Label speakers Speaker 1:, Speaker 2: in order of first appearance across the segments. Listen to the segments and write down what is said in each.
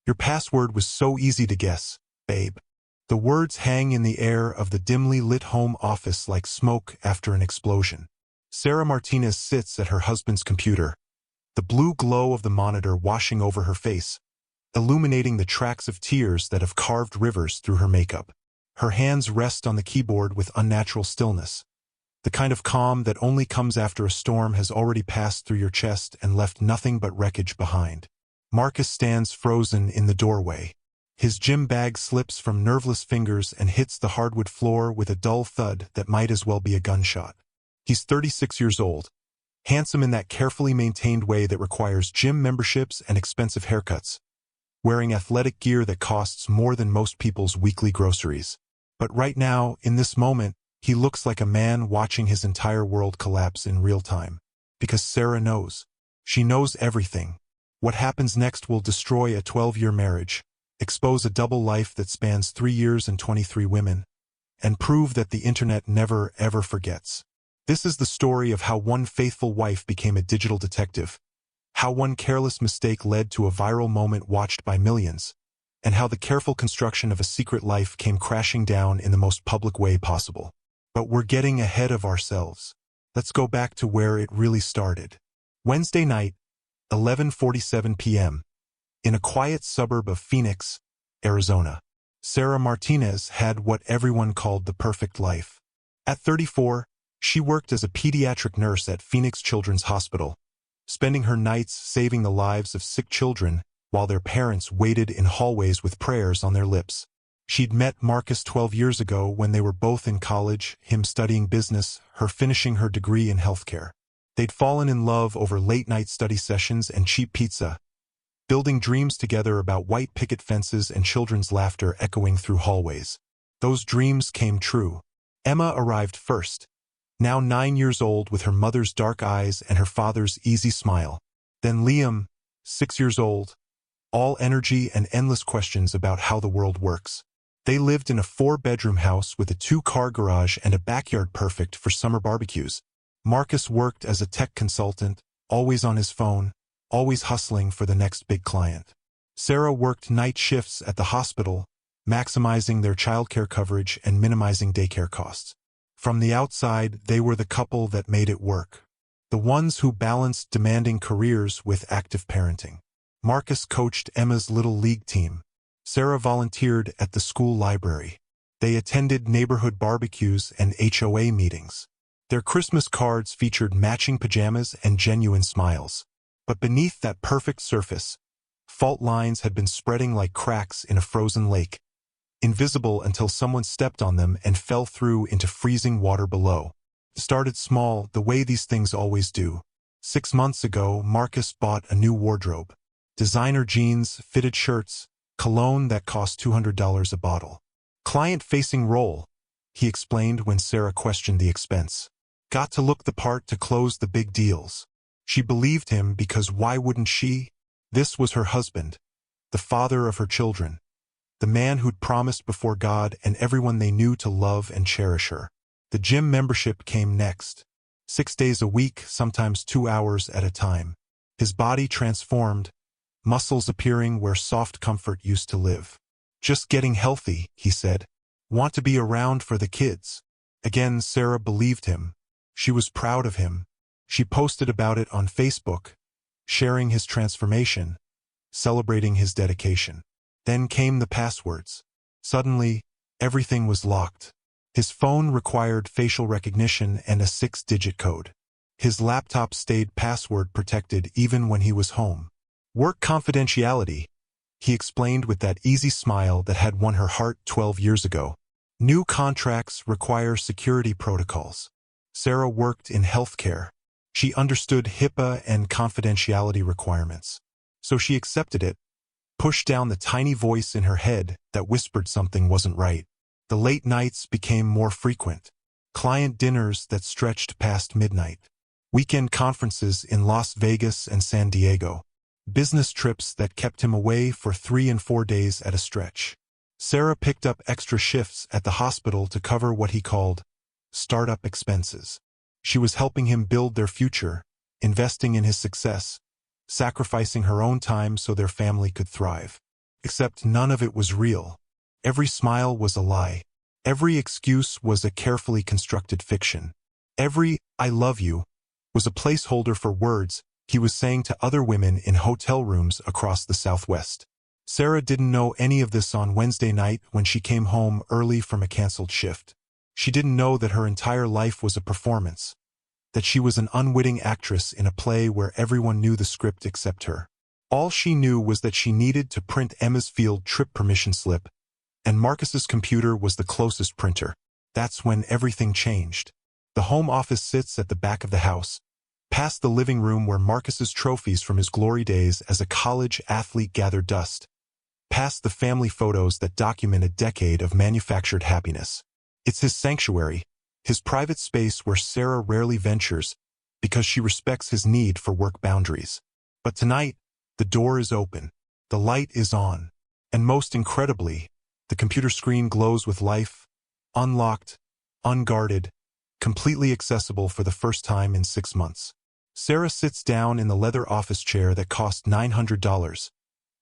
Speaker 1: Your password was so easy to guess, babe. The words hang in the air of the dimly lit home office like smoke after an explosion. Sarah Martinez sits at her husband's computer, the blue glow of the monitor washing over her face, illuminating the tracks of tears that have carved rivers through her makeup. Her hands rest on the keyboard with unnatural stillness, the kind of calm that only comes after a storm has already passed through your chest and left nothing but wreckage behind. Marcus stands frozen in the doorway. His gym bag slips from nerveless fingers and hits the hardwood floor with a dull thud that might as well be a gunshot. He's 36 years old, handsome in that carefully maintained way that requires gym memberships and expensive haircuts, wearing athletic gear that costs more than most people's weekly groceries. But right now, in this moment, he looks like a man watching his entire world collapse in real time. Because Sarah knows. She knows everything. What happens next will destroy a 12-year marriage, expose a double life that spans 3 years and 23 women, and prove that the internet never, ever forgets. This is the story of how one faithful wife became a digital detective, how one careless mistake led to a viral moment watched by millions, and how the careful construction of a secret life came crashing down in the most public way possible. But we're getting ahead of ourselves. Let's go back to where it really started. Wednesday night, 11:47 p.m., in a quiet suburb of Phoenix, Arizona. Sarah Martinez had what everyone called the perfect life. At 34, she worked as a pediatric nurse at Phoenix Children's Hospital, spending her nights saving the lives of sick children while their parents waited in hallways with prayers on their lips. She'd met Marcus 12 years ago when they were both in college, him studying business, her finishing her degree in healthcare. They'd fallen in love over late-night study sessions and cheap pizza, building dreams together about white picket fences and children's laughter echoing through hallways. Those dreams came true. Emma arrived first, now 9 years old with her mother's dark eyes and her father's easy smile. Then Liam, 6 years old, all energy and endless questions about how the world works. They lived in a 4-bedroom house with a 2-car garage and a backyard perfect for summer barbecues. Marcus worked as a tech consultant, always on his phone, always hustling for the next big client. Sarah worked night shifts at the hospital, maximizing their childcare coverage and minimizing daycare costs. From the outside, they were the couple that made it work. The ones who balanced demanding careers with active parenting. Marcus coached Emma's little league team. Sarah volunteered at the school library. They attended neighborhood barbecues and HOA meetings. Their Christmas cards featured matching pajamas and genuine smiles. But beneath that perfect surface, fault lines had been spreading like cracks in a frozen lake, invisible until someone stepped on them and fell through into freezing water below. It started small, the way these things always do. 6 months ago, Marcus bought a new wardrobe. Designer jeans, fitted shirts, cologne that cost $200 a bottle. Client-facing role, he explained when Sarah questioned the expense. Got to look the part to close the big deals. She believed him because why wouldn't she? This was her husband, the father of her children, the man who'd promised before God and everyone they knew to love and cherish her. The gym membership came next. 6 days a week, sometimes 2 hours at a time. His body transformed, muscles appearing where soft comfort used to live. Just getting healthy, he said. Want to be around for the kids. Again, Sarah believed him. She was proud of him. She posted about it on Facebook, sharing his transformation, celebrating his dedication. Then came the passwords. Suddenly, everything was locked. His phone required facial recognition and a 6-digit code. His laptop stayed password protected even when he was home. Work confidentiality, he explained with that easy smile that had won her heart 12 years ago. New contracts require security protocols. Sarah worked in healthcare. She understood HIPAA and confidentiality requirements. So she accepted it, pushed down the tiny voice in her head that whispered something wasn't right. The late nights became more frequent. Client dinners that stretched past midnight. Weekend conferences in Las Vegas and San Diego. Business trips that kept him away for 3 and 4 days at a stretch. Sarah picked up extra shifts at the hospital to cover what he called startup expenses. She was helping him build their future, investing in his success, sacrificing her own time so their family could thrive. Except none of it was real. Every smile was a lie. Every excuse was a carefully constructed fiction. Every "I love you" was a placeholder for words he was saying to other women in hotel rooms across the Southwest. Sarah didn't know any of this on Wednesday night when she came home early from a canceled shift. She didn't know that her entire life was a performance, that she was an unwitting actress in a play where everyone knew the script except her. All she knew was that she needed to print Emma's field trip permission slip, and Marcus's computer was the closest printer. That's when everything changed. The home office sits at the back of the house, past the living room where Marcus's trophies from his glory days as a college athlete gathered dust, past the family photos that document a decade of manufactured happiness. It's his sanctuary, his private space where Sarah rarely ventures because she respects his need for work boundaries. But tonight, the door is open, the light is on, and most incredibly, the computer screen glows with life, unlocked, unguarded, completely accessible for the first time in 6 months. Sarah sits down in the leather office chair that cost $900,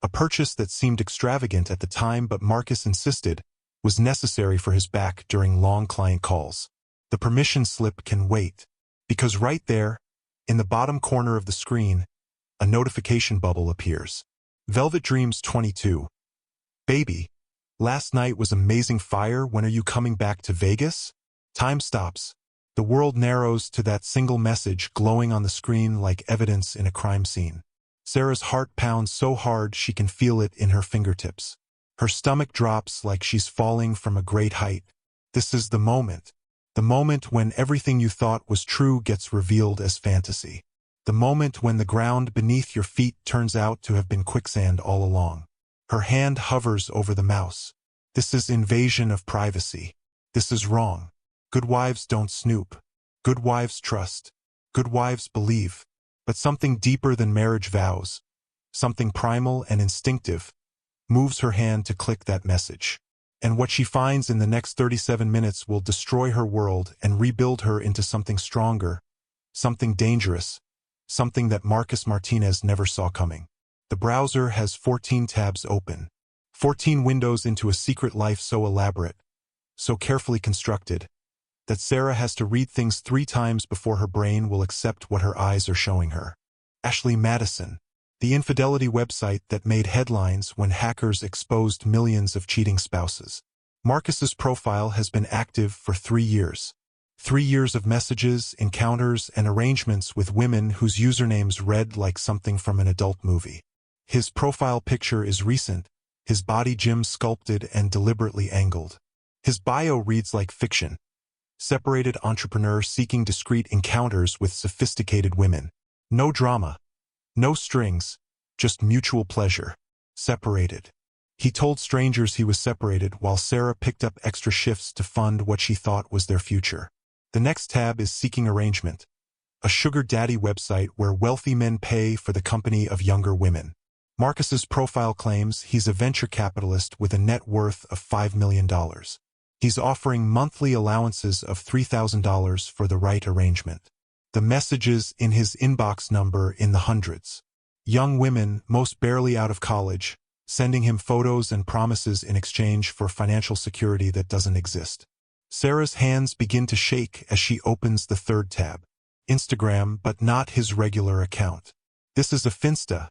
Speaker 1: a purchase that seemed extravagant at the time but Marcus insisted was necessary for his back during long client calls. The permission slip can wait, because right there, in the bottom corner of the screen, a notification bubble appears. Velvet Dreams 22. Baby, last night was amazing fire. When are you coming back to Vegas? Time stops. The world narrows to that single message glowing on the screen like evidence in a crime scene. Sarah's heart pounds so hard she can feel it in her fingertips. Her stomach drops like she's falling from a great height. This is the moment when everything you thought was true gets revealed as fantasy. The moment when the ground beneath your feet turns out to have been quicksand all along. Her hand hovers over the mouse. This is invasion of privacy. This is wrong. Good wives don't snoop. Good wives trust. Good wives believe. But something deeper than marriage vows, something primal and instinctive, moves her hand to click that message. And what she finds in the next 37 minutes will destroy her world and rebuild her into something stronger, something dangerous, something that Marcus Martinez never saw coming. The browser has 14 tabs open, 14 windows into a secret life so elaborate, so carefully constructed, that Sarah has to read things 3 times before her brain will accept what her eyes are showing her. Ashley Madison, the infidelity website that made headlines when hackers exposed millions of cheating spouses. Marcus's profile has been active for 3 years. 3 years of messages, encounters, and arrangements with women whose usernames read like something from an adult movie. His profile picture is recent, his body gym sculpted and deliberately angled. His bio reads like fiction. Separated entrepreneur seeking discreet encounters with sophisticated women. No drama. No strings. Just mutual pleasure. Separated. He told strangers he was separated while Sarah picked up extra shifts to fund what she thought was their future. The next tab is Seeking Arrangement, a sugar daddy website where wealthy men pay for the company of younger women. Marcus's profile claims he's a venture capitalist with a net worth of $5 million. He's offering monthly allowances of $3,000 for the right arrangement. The messages in his inbox number in the hundreds. Young women, most barely out of college, sending him photos and promises in exchange for financial security that doesn't exist. Sarah's hands begin to shake as she opens the 3rd tab. Instagram, but not his regular account. This is a Finsta,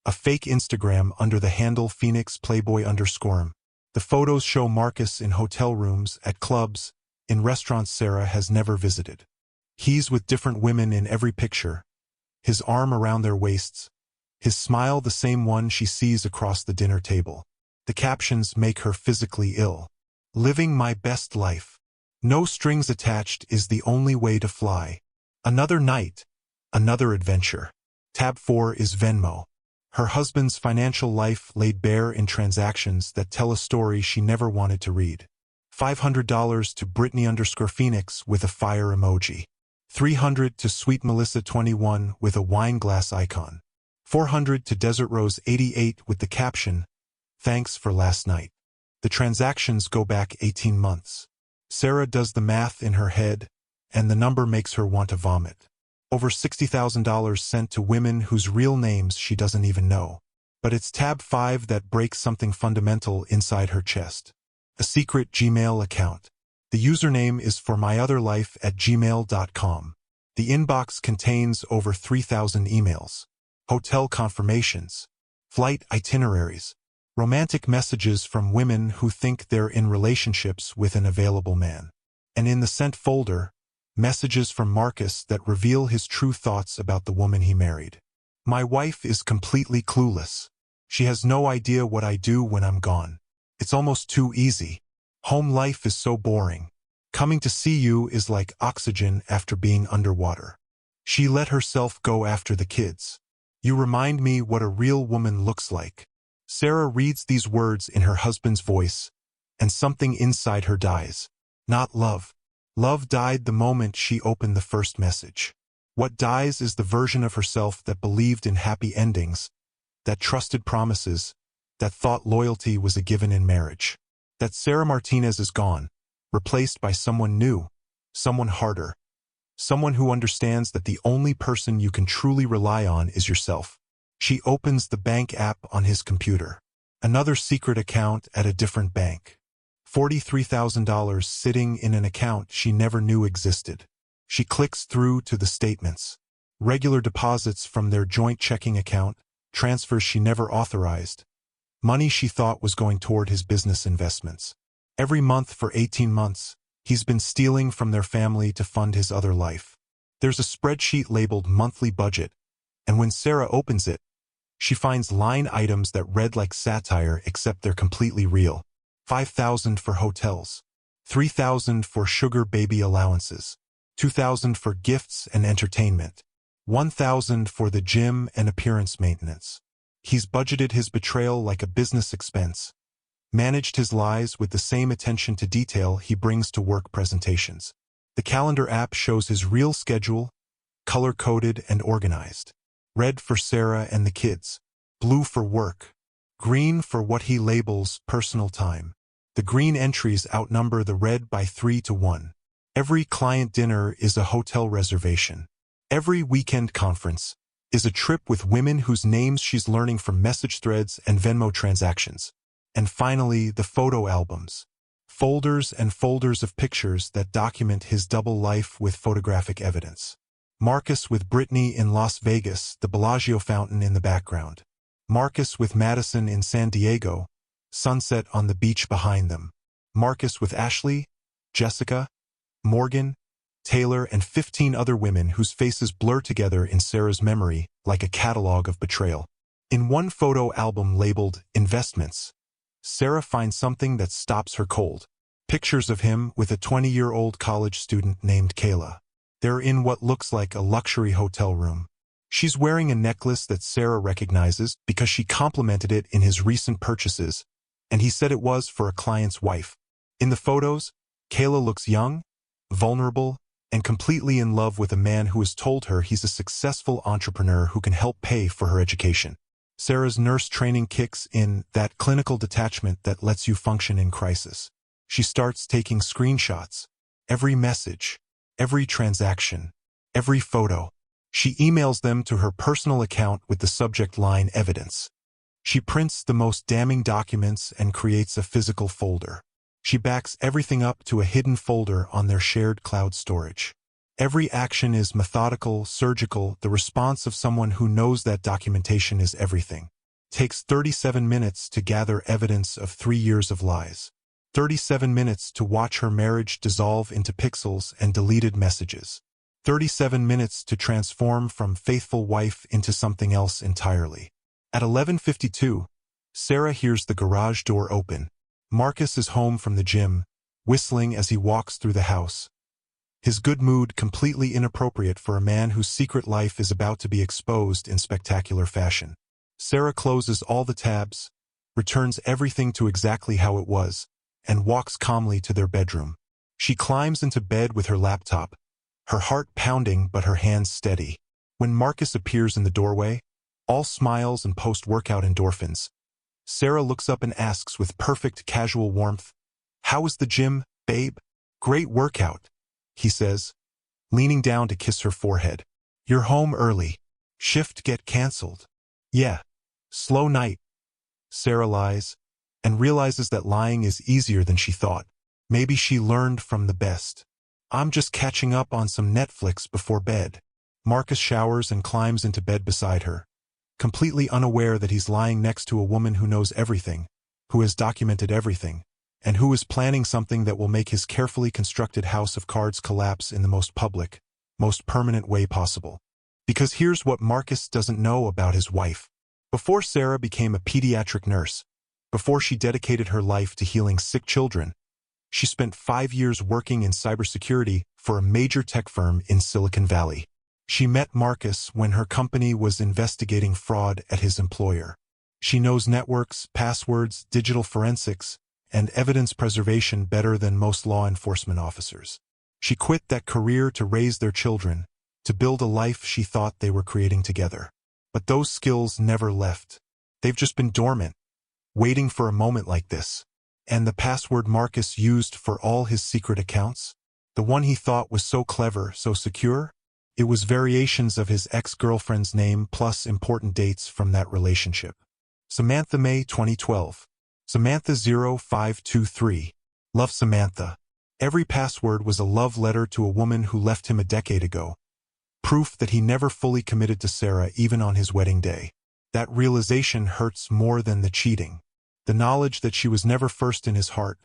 Speaker 1: a fake Instagram under the handle Phoenix Playboy _. The photos show Marcus in hotel rooms, at clubs, in restaurants Sarah has never visited. He's with different women in every picture, his arm around their waists, his smile the same one she sees across the dinner table. The captions make her physically ill. Living my best life. No strings attached is the only way to fly. Another night, another adventure. Tab 4 is Venmo. Her husband's financial life laid bare in transactions that tell a story she never wanted to read. $500 to Brittany_Phoenix with a fire emoji. $300 to Sweet Melissa 21 with a wine glass icon. $400 to Desert Rose 88 with the caption, "Thanks for last night." The transactions go back 18 months. Sarah does the math in her head, and the number makes her want to vomit. Over $60,000 sent to women whose real names she doesn't even know. But it's tab 5 that breaks something fundamental inside her chest. A secret Gmail account. The username is formyotherlife@gmail.com. The inbox contains over 3,000 emails, hotel confirmations, flight itineraries, romantic messages from women who think they're in relationships with an available man. And in the sent folder, messages from Marcus that reveal his true thoughts about the woman he married. My wife is completely clueless. She has no idea what I do when I'm gone. It's almost too easy. Home life is so boring. Coming to see you is like oxygen after being underwater. She let herself go after the kids. You remind me what a real woman looks like. Sarah reads these words in her husband's voice, and something inside her dies. Not love. Love died the moment she opened the first message. What dies is the version of herself that believed in happy endings, that trusted promises, that thought loyalty was a given in marriage. That Sarah Martinez is gone, replaced by someone new, someone harder, someone who understands that the only person you can truly rely on is yourself. She opens the bank app on his computer. Another secret account at a different bank. $43,000 sitting in an account she never knew existed. She clicks through to the statements. Regular deposits from their joint checking account, transfers she never authorized, money she thought was going toward his business investments. Every month for 18 months, he's been stealing from their family to fund his other life. There's a spreadsheet labeled monthly budget, and when Sarah opens it, she finds line items that read like satire except they're completely real. $5,000 for hotels, $3,000 for sugar baby allowances, $2,000 for gifts and entertainment, $1,000 for the gym and appearance maintenance. He's budgeted his betrayal like a business expense, managed his lies with the same attention to detail he brings to work presentations. The calendar app shows his real schedule, color-coded and organized. Red for Sarah and the kids, blue for work, green for what he labels personal time. The green entries outnumber the red by 3 to 1. Every client dinner is a hotel reservation. Every weekend conference is a trip with women whose names she's learning from message threads and Venmo transactions. And finally, the photo albums. Folders and folders of pictures that document his double life with photographic evidence. Marcus with Brittany in Las Vegas, the Bellagio fountain in the background. Marcus with Madison in San Diego, sunset on the beach behind them. Marcus with Ashley, Jessica, Morgan, Taylor, and 15 other women whose faces blur together in Sarah's memory like a catalog of betrayal. In one photo album labeled Investments, Sarah finds something that stops her cold. Pictures of him with a 20-year-old college student named Kayla. They're in what looks like a luxury hotel room. She's wearing a necklace that Sarah recognizes because she complimented it in his recent purchases, and he said it was for a client's wife. In the photos, Kayla looks young, vulnerable, and completely in love with a man who has told her he's a successful entrepreneur who can help pay for her education. Sarah's nurse training kicks in, that clinical detachment that lets you function in crisis. She starts taking screenshots. Every message, every transaction, every photo. She emails them to her personal account with the subject line evidence. She prints the most damning documents and creates a physical folder. She backs everything up to a hidden folder on their shared cloud storage. Every action is methodical, surgical, the response of someone who knows that documentation is everything. Takes 37 minutes to gather evidence of 3 years of lies. 37 minutes to watch her marriage dissolve into pixels and deleted messages. 37 minutes to transform from faithful wife into something else entirely. At 11:52, Sarah hears the garage door open. Marcus is home from the gym, whistling as he walks through the house. His good mood completely inappropriate for a man whose secret life is about to be exposed in spectacular fashion. Sarah closes all the tabs, returns everything to exactly how it was, and walks calmly to their bedroom. She climbs into bed with her laptop, her heart pounding but her hands steady. When Marcus appears in the doorway, all smiles and post-workout endorphins, Sarah looks up and asks with perfect casual warmth, "How was the gym, babe?" "Great workout," he says, leaning down to kiss her forehead. "You're home early. Shift get cancelled." "Yeah." Slow night. Sarah lies, and realizes that lying is easier than she thought. Maybe she learned from the best. I'm just catching up on some Netflix before bed. Marcus showers and climbs into bed beside her, completely unaware that he's lying next to a woman who knows everything, who has documented everything, and who is planning something that will make his carefully constructed house of cards collapse in the most public, most permanent way possible. Because here's what Marcus doesn't know about his wife. Before Sarah became a pediatric nurse, before she dedicated her life to healing sick children, she spent 5 years working in cybersecurity for a major tech firm in Silicon Valley. She met Marcus when her company was investigating fraud at his employer. She knows networks, passwords, digital forensics, and evidence preservation better than most law enforcement officers. She quit that career to raise their children, to build a life she thought they were creating together. But those skills never left. They've just been dormant, waiting for a moment like this. And the password Marcus used for all his secret accounts? The one he thought was so clever, so secure? It was variations of his ex-girlfriend's name plus important dates from that relationship. Samantha, May 2012. Samantha 0523. Love Samantha. Every password was a love letter to a woman who left him a decade ago. Proof that he never fully committed to Sarah even on his wedding day. That realization hurts more than the cheating. The knowledge that she was never first in his heart.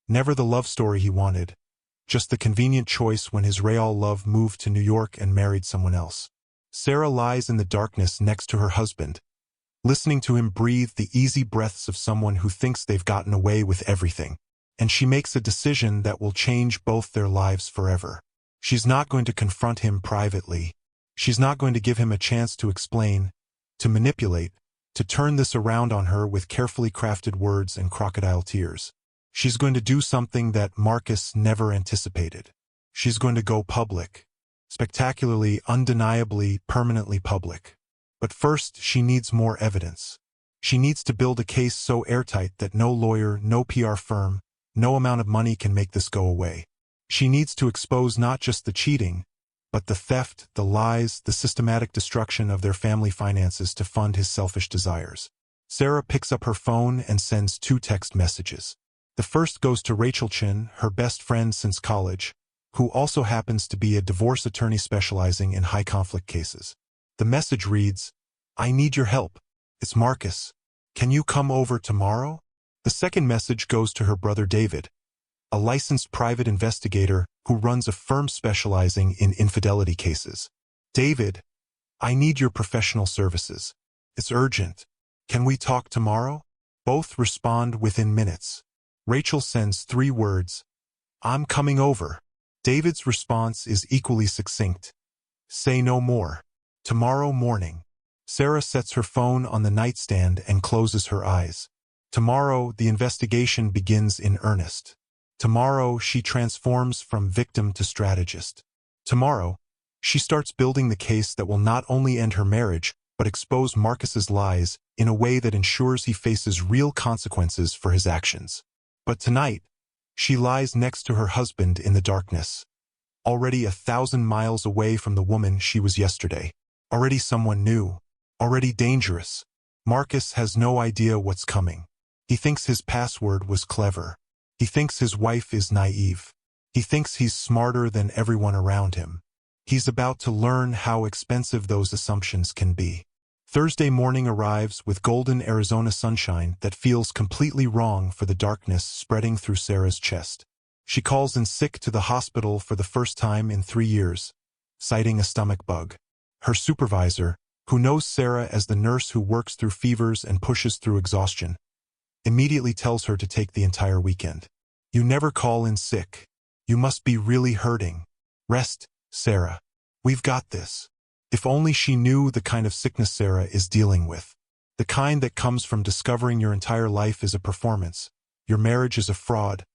Speaker 1: Never the love story he wanted. Just the convenient choice when his real love moved to New York and married someone else. Sarah lies in the darkness next to her husband, listening to him breathe the easy breaths of someone who thinks they've gotten away with everything. And she makes a decision that will change both their lives forever. She's not going to confront him privately. She's not going to give him a chance to explain, to manipulate, to turn this around on her with carefully crafted words and crocodile tears. She's going to do something that Marcus never anticipated. She's going to go public. Spectacularly, undeniably, permanently public. But first, she needs more evidence. She needs to build a case so airtight that no lawyer, no PR firm, no amount of money can make this go away. She needs to expose not just the cheating, but the theft, the lies, the systematic destruction of their family finances to fund his selfish desires. Sarah picks up her phone and sends 2 text messages. The first goes to Rachel Chin, her best friend since college, who also happens to be a divorce attorney specializing in high-conflict cases. The message reads, "I need your help. It's Marcus. Can you come over tomorrow?" The second message goes to her brother David, a licensed private investigator who runs a firm specializing in infidelity cases. "David, I need your professional services. It's urgent. Can we talk tomorrow?" Both respond within minutes. Rachel sends 3 words, "I'm coming over." David's response is equally succinct. "Say no more. Tomorrow morning." Sarah sets her phone on the nightstand and closes her eyes. Tomorrow, the investigation begins in earnest. Tomorrow, she transforms from victim to strategist. Tomorrow, she starts building the case that will not only end her marriage, but expose Marcus's lies in a way that ensures he faces real consequences for his actions. But tonight, she lies next to her husband in the darkness. Already 1,000 miles away from the woman she was yesterday. Already someone new. Already dangerous. Marcus has no idea what's coming. He thinks his password was clever. He thinks his wife is naive. He thinks he's smarter than everyone around him. He's about to learn how expensive those assumptions can be. Thursday morning arrives with golden Arizona sunshine that feels completely wrong for the darkness spreading through Sarah's chest. She calls in sick to the hospital for the first time in 3 years, citing a stomach bug. Her supervisor, who knows Sarah as the nurse who works through fevers and pushes through exhaustion, immediately tells her to take the entire weekend. "You never call in sick. You must be really hurting. Rest, Sarah. We've got this." If only she knew the kind of sickness Sarah is dealing with. The kind that comes from discovering your entire life is a performance, your marriage is a fraud,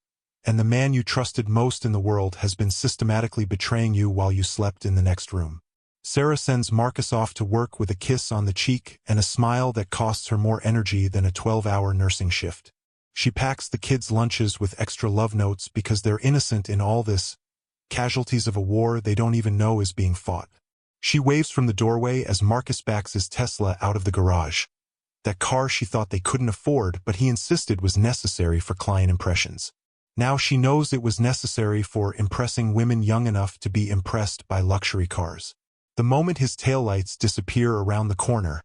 Speaker 1: and the man you trusted most in the world has been systematically betraying you while you slept in the next room. Sarah sends Marcus off to work with a kiss on the cheek and a smile that costs her more energy than a 12-hour nursing shift. She packs the kids' lunches with extra love notes because they're innocent in all this, casualties of a war they don't even know is being fought. She waves from the doorway as Marcus backs his Tesla out of the garage. that car she thought they couldn't afford but he insisted was necessary for client impressions. Now she knows it was necessary for impressing women young enough to be impressed by luxury cars. The moment his taillights disappear around the corner,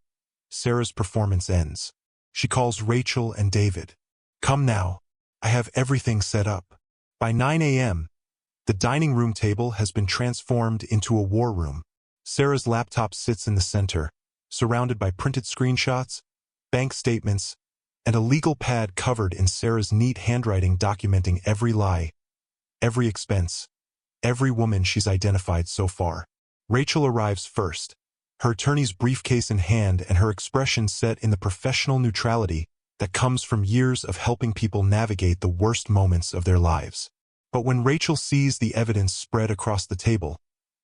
Speaker 1: Sarah's performance ends. She calls Rachel and David. "Come now. I have everything set up." By 9 a.m., the dining room table has been transformed into a war room. Sarah's laptop sits in the center, surrounded by printed screenshots, bank statements, and a legal pad covered in Sarah's neat handwriting documenting every lie, every expense, every woman she's identified so far. Rachel arrives first, her attorney's briefcase in hand and her expression set in the professional neutrality that comes from years of helping people navigate the worst moments of their lives. But when Rachel sees the evidence spread across the table,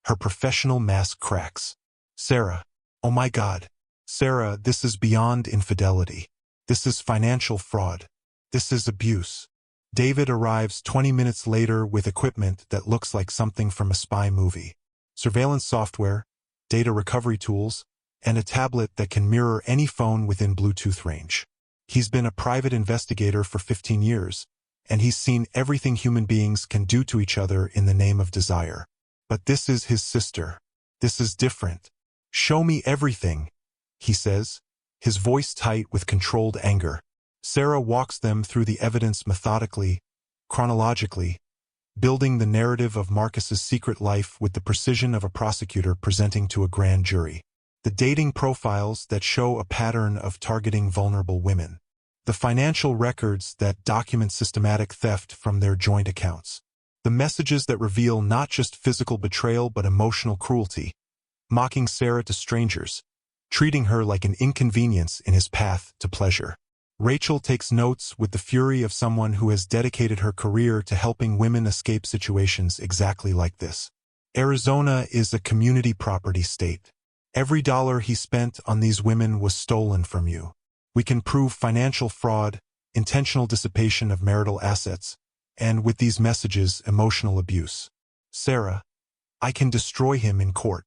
Speaker 1: her professional mask cracks. "Sarah, oh my God. Sarah, this is beyond infidelity. This is financial fraud. This is abuse." David arrives 20 minutes later with equipment that looks like something from a spy movie. Surveillance software, data recovery tools, and a tablet that can mirror any phone within Bluetooth range. He's been a private investigator for 15 years, and he's seen everything human beings can do to each other in the name of desire. But this is his sister. This is different. "Show me everything," he says, his voice tight with controlled anger. Sarah walks them through the evidence methodically, chronologically, building the narrative of Marcus's secret life with the precision of a prosecutor presenting to a grand jury. The dating profiles that show a pattern of targeting vulnerable women. The financial records that document systematic theft from their joint accounts. The messages that reveal not just physical betrayal but emotional cruelty, mocking Sarah to strangers, treating her like an inconvenience in his path to pleasure. Rachel takes notes with the fury of someone who has dedicated her career to helping women escape situations exactly like this. Arizona is a community property state. Every dollar he spent on these women was stolen from you. We can prove financial fraud, intentional dissipation of marital assets, and with these messages, emotional abuse. Sarah, I can destroy him in court.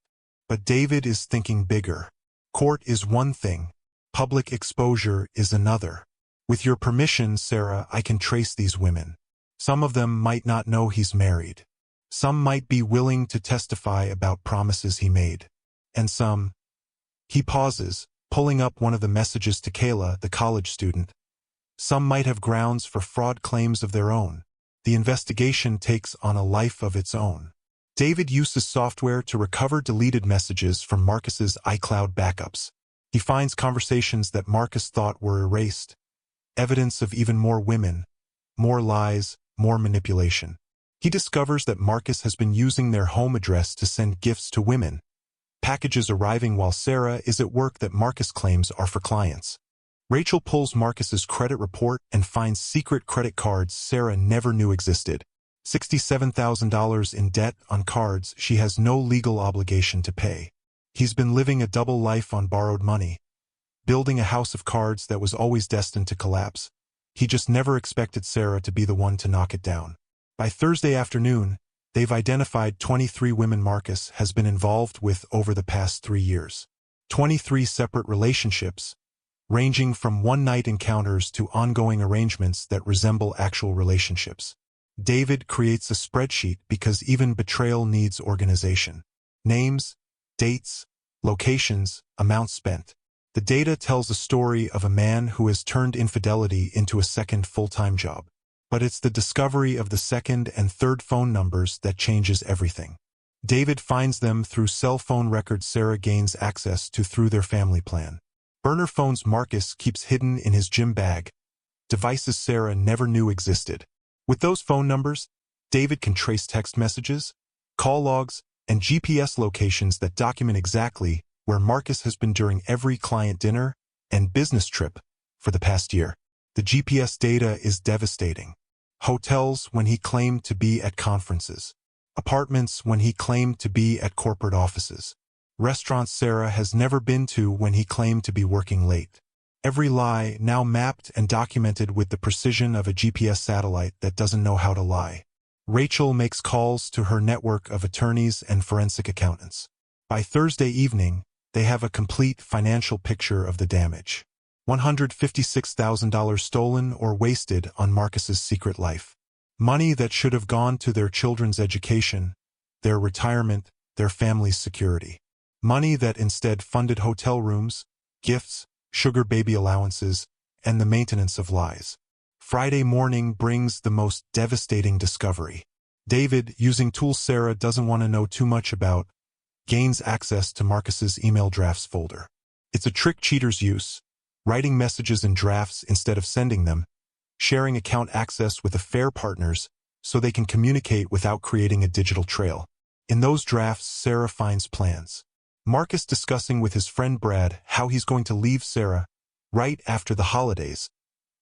Speaker 1: But David is thinking bigger. Court is one thing. Public exposure is another. With your permission, Sarah, I can trace these women. Some of them might not know he's married. Some might be willing to testify about promises he made. And some... He pauses, pulling up one of the messages to Kayla, the college student. Some might have grounds for fraud claims of their own. The investigation takes on a life of its own. David uses software to recover deleted messages from Marcus's iCloud backups. He finds conversations that Marcus thought were erased, evidence of even more women, more lies, more manipulation. He discovers that Marcus has been using their home address to send gifts to women, packages arriving while Sarah is at work that Marcus claims are for clients. Rachel pulls Marcus's credit report and finds secret credit cards Sarah never knew existed. $67,000 in debt on cards she has no legal obligation to pay. He's been living a double life on borrowed money, building a house of cards that was always destined to collapse. He just never expected Sarah to be the one to knock it down. By Thursday afternoon, they've identified 23 women Marcus has been involved with over the past 3 years. 23 separate relationships, ranging from one-night encounters to ongoing arrangements that resemble actual relationships. David creates a spreadsheet because even betrayal needs organization. Names, dates, locations, amounts spent. The data tells a story of a man who has turned infidelity into a second full-time job. But it's the discovery of the second and third phone numbers that changes everything. David finds them through cell phone records Sarah gains access to through their family plan. Burner phones Marcus keeps hidden in his gym bag, devices Sarah never knew existed. With those phone numbers, David can trace text messages, call logs, and GPS locations that document exactly where Marcus has been during every client dinner and business trip for the past year. The GPS data is devastating. Hotels when he claimed to be at conferences. Apartments when he claimed to be at corporate offices. Restaurants Sarah has never been to when he claimed to be working late. Every lie now mapped and documented with the precision of a GPS satellite that doesn't know how to lie. Rachel makes calls to her network of attorneys and forensic accountants. By Thursday evening, they have a complete financial picture of the damage. $156,000 stolen or wasted on Marcus's secret life. Money that should have gone to their children's education, their retirement, their family's security. Money that instead funded hotel rooms, gifts, sugar baby allowances, and the maintenance of lies. Friday morning brings the most devastating discovery. David, using tools Sarah doesn't want to know too much about, gains access to Marcus's email drafts folder. It's a trick cheaters use, writing messages in drafts instead of sending them, sharing account access with affair partners so they can communicate without creating a digital trail. In those drafts, Sarah finds plans. Marcus discussing with his friend Brad how he's going to leave Sarah right after the holidays,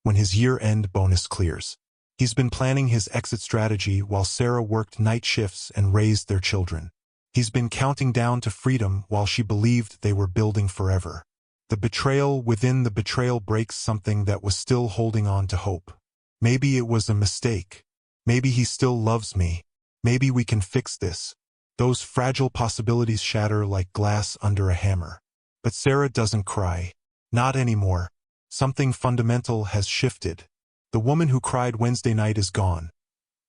Speaker 1: when his year-end bonus clears. He's been planning his exit strategy while Sarah worked night shifts and raised their children. He's been counting down to freedom while she believed they were building forever. The betrayal within the betrayal breaks something that was still holding on to hope. Maybe it was a mistake. Maybe he still loves me. Maybe we can fix this. Those fragile possibilities shatter like glass under a hammer. But Sarah doesn't cry. Not anymore. Something fundamental has shifted. The woman who cried Wednesday night is gone,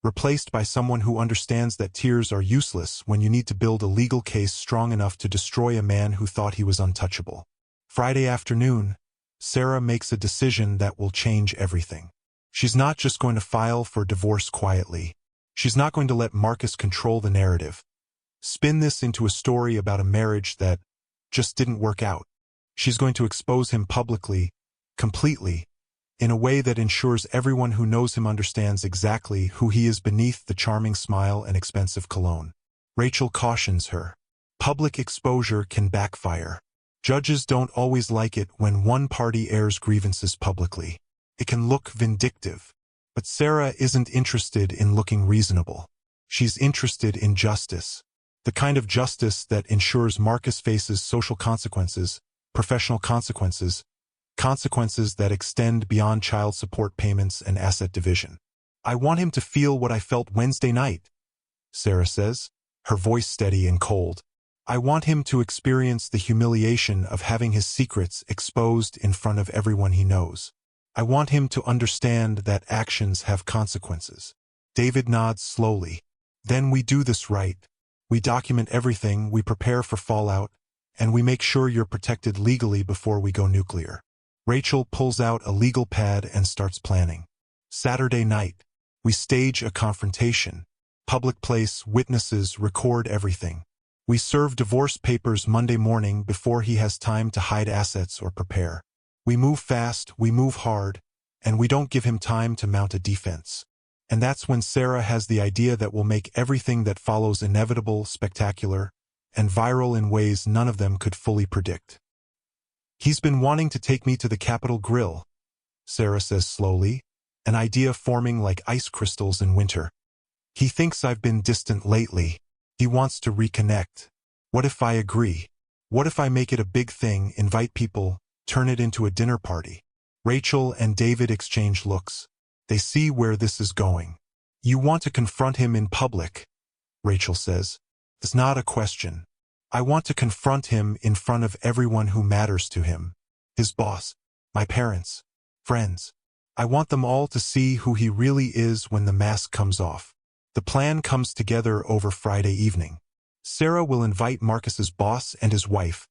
Speaker 1: replaced by someone who understands that tears are useless when you need to build a legal case strong enough to destroy a man who thought he was untouchable. Friday afternoon, Sarah makes a decision that will change everything. She's not just going to file for divorce quietly. She's not going to let Marcus control the narrative. Spin this into a story about a marriage that just didn't work out. She's going to expose him publicly, completely, in a way that ensures everyone who knows him understands exactly who he is beneath the charming smile and expensive cologne. Rachel cautions her. Public exposure can backfire. Judges don't always like it when one party airs grievances publicly. It can look vindictive. But Sarah isn't interested in looking reasonable. She's interested in justice. The kind of justice that ensures Marcus faces social consequences, professional consequences, consequences that extend beyond child support payments and asset division. I want him to feel what I felt Wednesday night, Sarah says, her voice steady and cold. I want him to experience the humiliation of having his secrets exposed in front of everyone he knows. I want him to understand that actions have consequences. David nods slowly. Then we do this right. We document everything, we prepare for fallout, and we make sure you're protected legally before we go nuclear. Rachel pulls out a legal pad and starts planning. Saturday night. We stage a confrontation. Public place, witnesses, record everything. We serve divorce papers Monday morning before he has time to hide assets or prepare. We move fast, we move hard, and we don't give him time to mount a defense. And that's when Sarah has the idea that will make everything that follows inevitable, spectacular, and viral in ways none of them could fully predict. He's been wanting to take me to the Capitol Grill, Sarah says slowly, an idea forming like ice crystals in winter. He thinks I've been distant lately. He wants to reconnect. What if I agree? What if I make it a big thing, invite people, turn it into a dinner party? Rachel and David exchange looks. They see where this is going. You want to confront him in public, Rachel says. It's not a question. I want to confront him in front of everyone who matters to him. His boss, my parents, friends. I want them all to see who he really is when the mask comes off. The plan comes together over Friday evening. Sarah will invite Marcus's boss and his wife,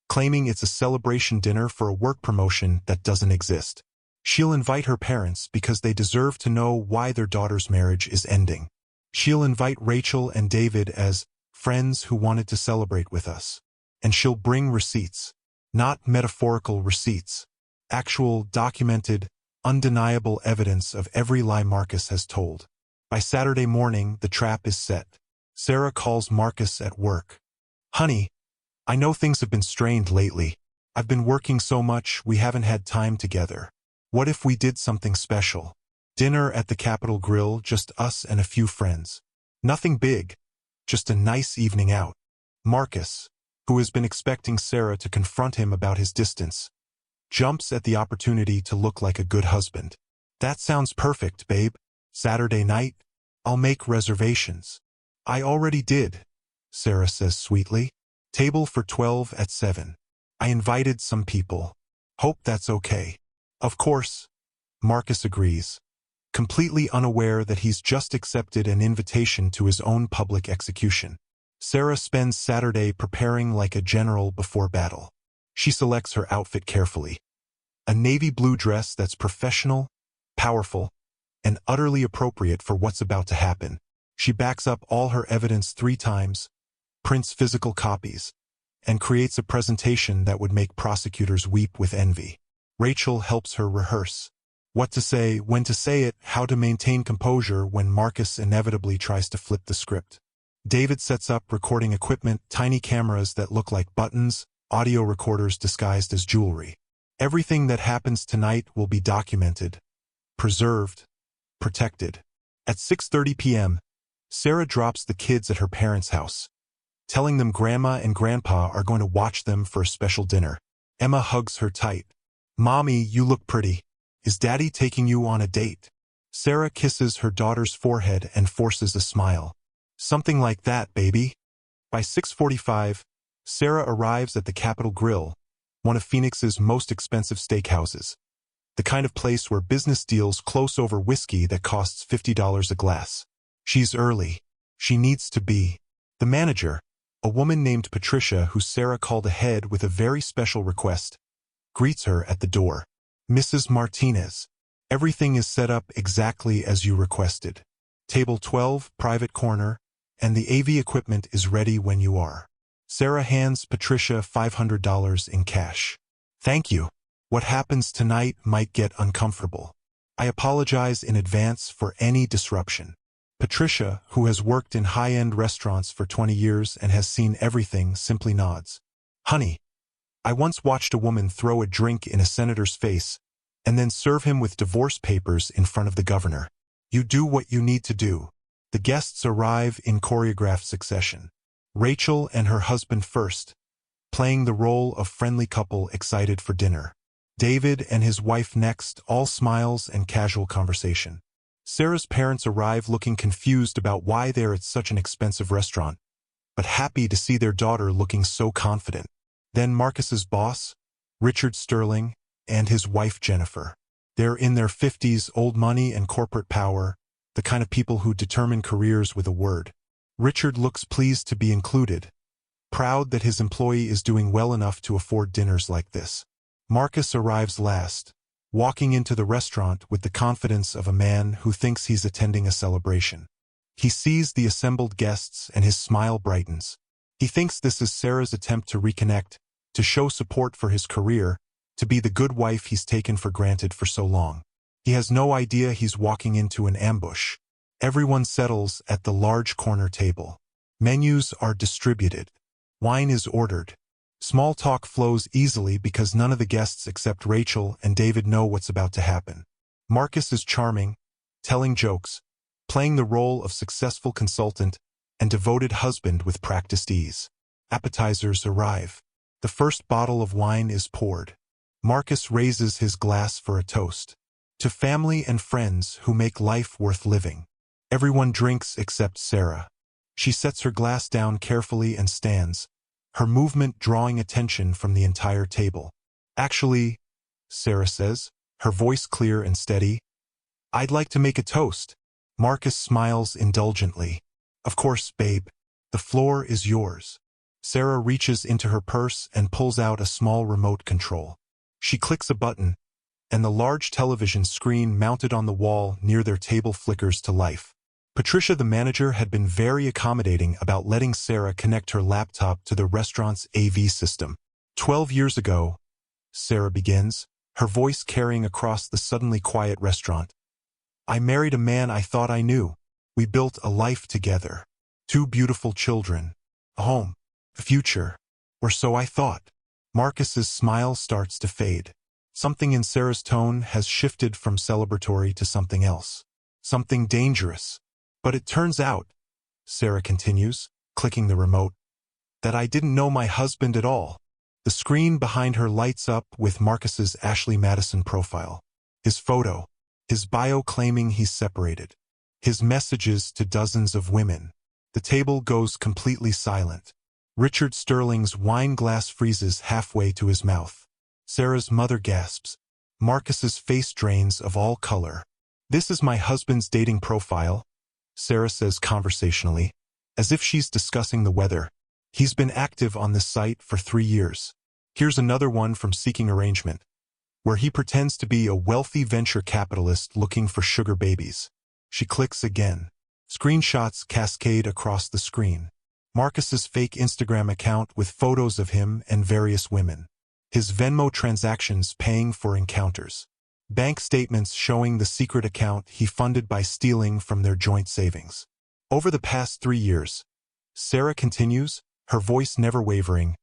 Speaker 1: claiming it's a celebration dinner for a work promotion that doesn't exist. She'll invite her parents because they deserve to know why their daughter's marriage is ending. She'll invite Rachel and David as friends who wanted to celebrate with us. And she'll bring receipts. Not metaphorical receipts. Actual, documented, undeniable evidence of every lie Marcus has told. By Saturday morning, the trap is set. Sarah calls Marcus at work. Honey, I know things have been strained lately. I've been working so much we haven't had time together. What if we did something special? Dinner at the Capitol Grill, just us and a few friends. Nothing big, just a nice evening out. Marcus, who has been expecting Sarah to confront him about his distance, jumps at the opportunity to look like a good husband. That sounds perfect, babe. Saturday night? I'll make reservations. I already did, Sarah says sweetly. Table for 12 at 7. I invited some people. Hope that's okay. Of course, Marcus agrees, completely unaware that he's just accepted an invitation to his own public execution. Sarah spends Saturday preparing like a general before battle. She selects her outfit carefully. A navy blue dress that's professional, powerful, and utterly appropriate for what's about to happen. She backs up all her evidence 3 times, prints physical copies, and creates a presentation that would make prosecutors weep with envy. Rachel helps her rehearse what to say, when to say it, how to maintain composure when Marcus inevitably tries to flip the script. David sets up recording equipment, tiny cameras that look like buttons, audio recorders disguised as jewelry. Everything that happens tonight will be documented, preserved, protected. At 6:30 p.m., Sarah drops the kids at her parents' house, telling them Grandma and Grandpa are going to watch them for a special dinner. Emma hugs her tight. "Mommy, you look pretty. Is Daddy taking you on a date?" Sarah kisses her daughter's forehead and forces a smile. "Something like that, baby." By 6:45, Sarah arrives at the Capitol Grill, one of Phoenix's most expensive steakhouses. The kind of place where business deals close over whiskey that costs $50 a glass. She's early. She needs to be. The manager, a woman named Patricia who Sarah called ahead with a very special request, greets her at the door. "Mrs. Martinez, everything is set up exactly as you requested. Table 12, private corner, and the AV equipment is ready when you are." Sarah hands Patricia $500 in cash. "Thank you. What happens tonight might get uncomfortable. I apologize in advance for any disruption." Patricia, who has worked in high-end restaurants for 20 years and has seen everything, simply nods. "Honey, I once watched a woman throw a drink in a senator's face and then serve him with divorce papers in front of the governor. You do what you need to do." The guests arrive in choreographed succession. Rachel and her husband first, playing the role of friendly couple excited for dinner. David and his wife next, all smiles and casual conversation. Sarah's parents arrive looking confused about why they're at such an expensive restaurant, but happy to see their daughter looking so confident. Then Marcus's boss, Richard Sterling, and his wife Jennifer. They're in their 50s, old money and corporate power, the kind of people who determine careers with a word. Richard looks pleased to be included, proud that his employee is doing well enough to afford dinners like this. Marcus arrives last, walking into the restaurant with the confidence of a man who thinks he's attending a celebration. He sees the assembled guests and his smile brightens. He thinks this is Sarah's attempt to reconnect, to show support for his career, to be the good wife he's taken for granted for so long. He has no idea he's walking into an ambush. Everyone settles at the large corner table. Menus are distributed. Wine is ordered. Small talk flows easily because none of the guests except Rachel and David know what's about to happen. Marcus is charming, telling jokes, playing the role of successful consultant and devoted husband with practiced ease. Appetizers arrive. The first bottle of wine is poured. Marcus raises his glass for a toast. To family and friends who make life worth living. Everyone drinks except Sarah. She sets her glass down carefully and stands, her movement drawing attention from the entire table. "Actually," Sarah says, her voice clear and steady, "I'd like to make a toast." Marcus smiles indulgently. "Of course, babe. The floor is yours." Sarah reaches into her purse and pulls out a small remote control. She clicks a button, and the large television screen mounted on the wall near their table flickers to life. Patricia, the manager, had been very accommodating about letting Sarah connect her laptop to the restaurant's AV system. 12 years ago, Sarah begins, her voice carrying across the suddenly quiet restaurant. "I married a man I thought I knew. We built a life together. 2 beautiful children. A home. A future. Or so I thought." Marcus's smile starts to fade. Something in Sarah's tone has shifted from celebratory to something else. Something dangerous. "But it turns out," Sarah continues, clicking the remote, "that I didn't know my husband at all." The screen behind her lights up with Marcus's Ashley Madison profile. His photo. His bio claiming he's separated. His messages to dozens of women. The table goes completely silent. Richard Sterling's wine glass freezes halfway to his mouth. Sarah's mother gasps. Marcus's face drains of all color. "This is my husband's dating profile," Sarah says conversationally, as if she's discussing the weather. "He's been active on this site for 3 years. Here's another one from Seeking Arrangement, where he pretends to be a wealthy venture capitalist looking for sugar babies." She clicks again. Screenshots cascade across the screen. Marcus's fake Instagram account with photos of him and various women. His Venmo transactions paying for encounters. Bank statements showing the secret account he funded by stealing from their joint savings. Over the past 3 years, Sarah continues, her voice never wavering,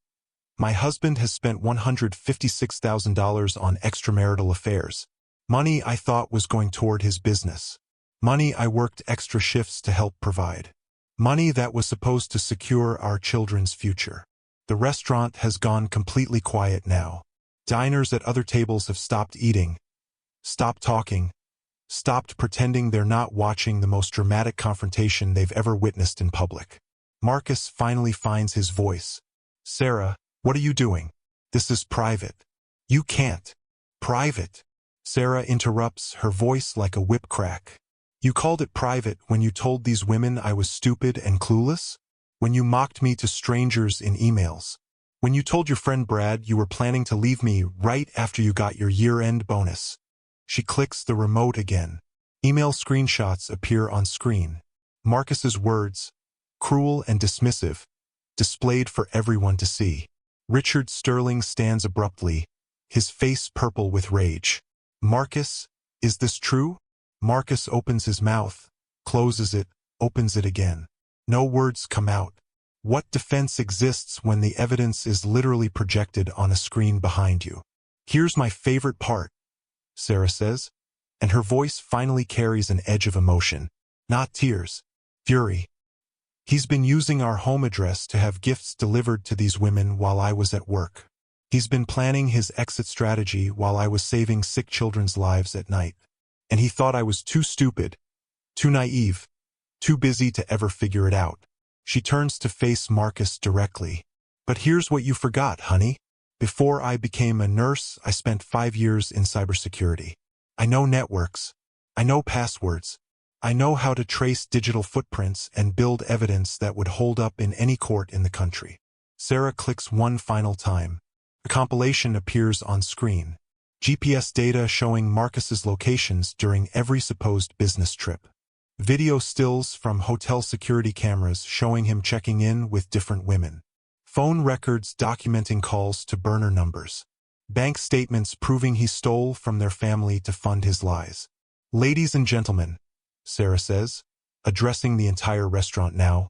Speaker 1: "My husband has spent $156,000 on extramarital affairs. Money I thought was going toward his business. Money I worked extra shifts to help provide. Money that was supposed to secure our children's future. The restaurant has gone completely quiet now. Diners at other tables have stopped eating, stopped talking, stopped pretending they're not watching the most dramatic confrontation they've ever witnessed in public." Marcus finally finds his voice. "Sarah, what are you doing? This is private." "You can't." "Private?" Sarah interrupts, her voice like a whip crack. "You called it private when you told these women I was stupid and clueless? When you mocked me to strangers in emails? When you told your friend Brad you were planning to leave me right after you got your year-end bonus?" She clicks the remote again. Email screenshots appear on screen. Marcus's words, cruel and dismissive, displayed for everyone to see. Richard Sterling stands abruptly, his face purple with rage. "Marcus, is this true?" Marcus opens his mouth, closes it, opens it again. No words come out. What defense exists when the evidence is literally projected on a screen behind you? "Here's my favorite part," Sarah says, and her voice finally carries an edge of emotion. Not tears, fury. "He's been using our home address to have gifts delivered to these women while I was at work. He's been planning his exit strategy while I was saving sick children's lives at night. And he thought I was too stupid, too naive, too busy to ever figure it out." She turns to face Marcus directly. "But here's what you forgot, honey. Before I became a nurse, I spent 5 years in cybersecurity. I know networks. I know passwords. I know how to trace digital footprints and build evidence that would hold up in any court in the country." Sarah clicks one final time. A compilation appears on screen. GPS data showing Marcus's locations during every supposed business trip. Video stills from hotel security cameras showing him checking in with different women. Phone records documenting calls to burner numbers. Bank statements proving he stole from their family to fund his lies. "Ladies and gentlemen," Sarah says, addressing the entire restaurant now,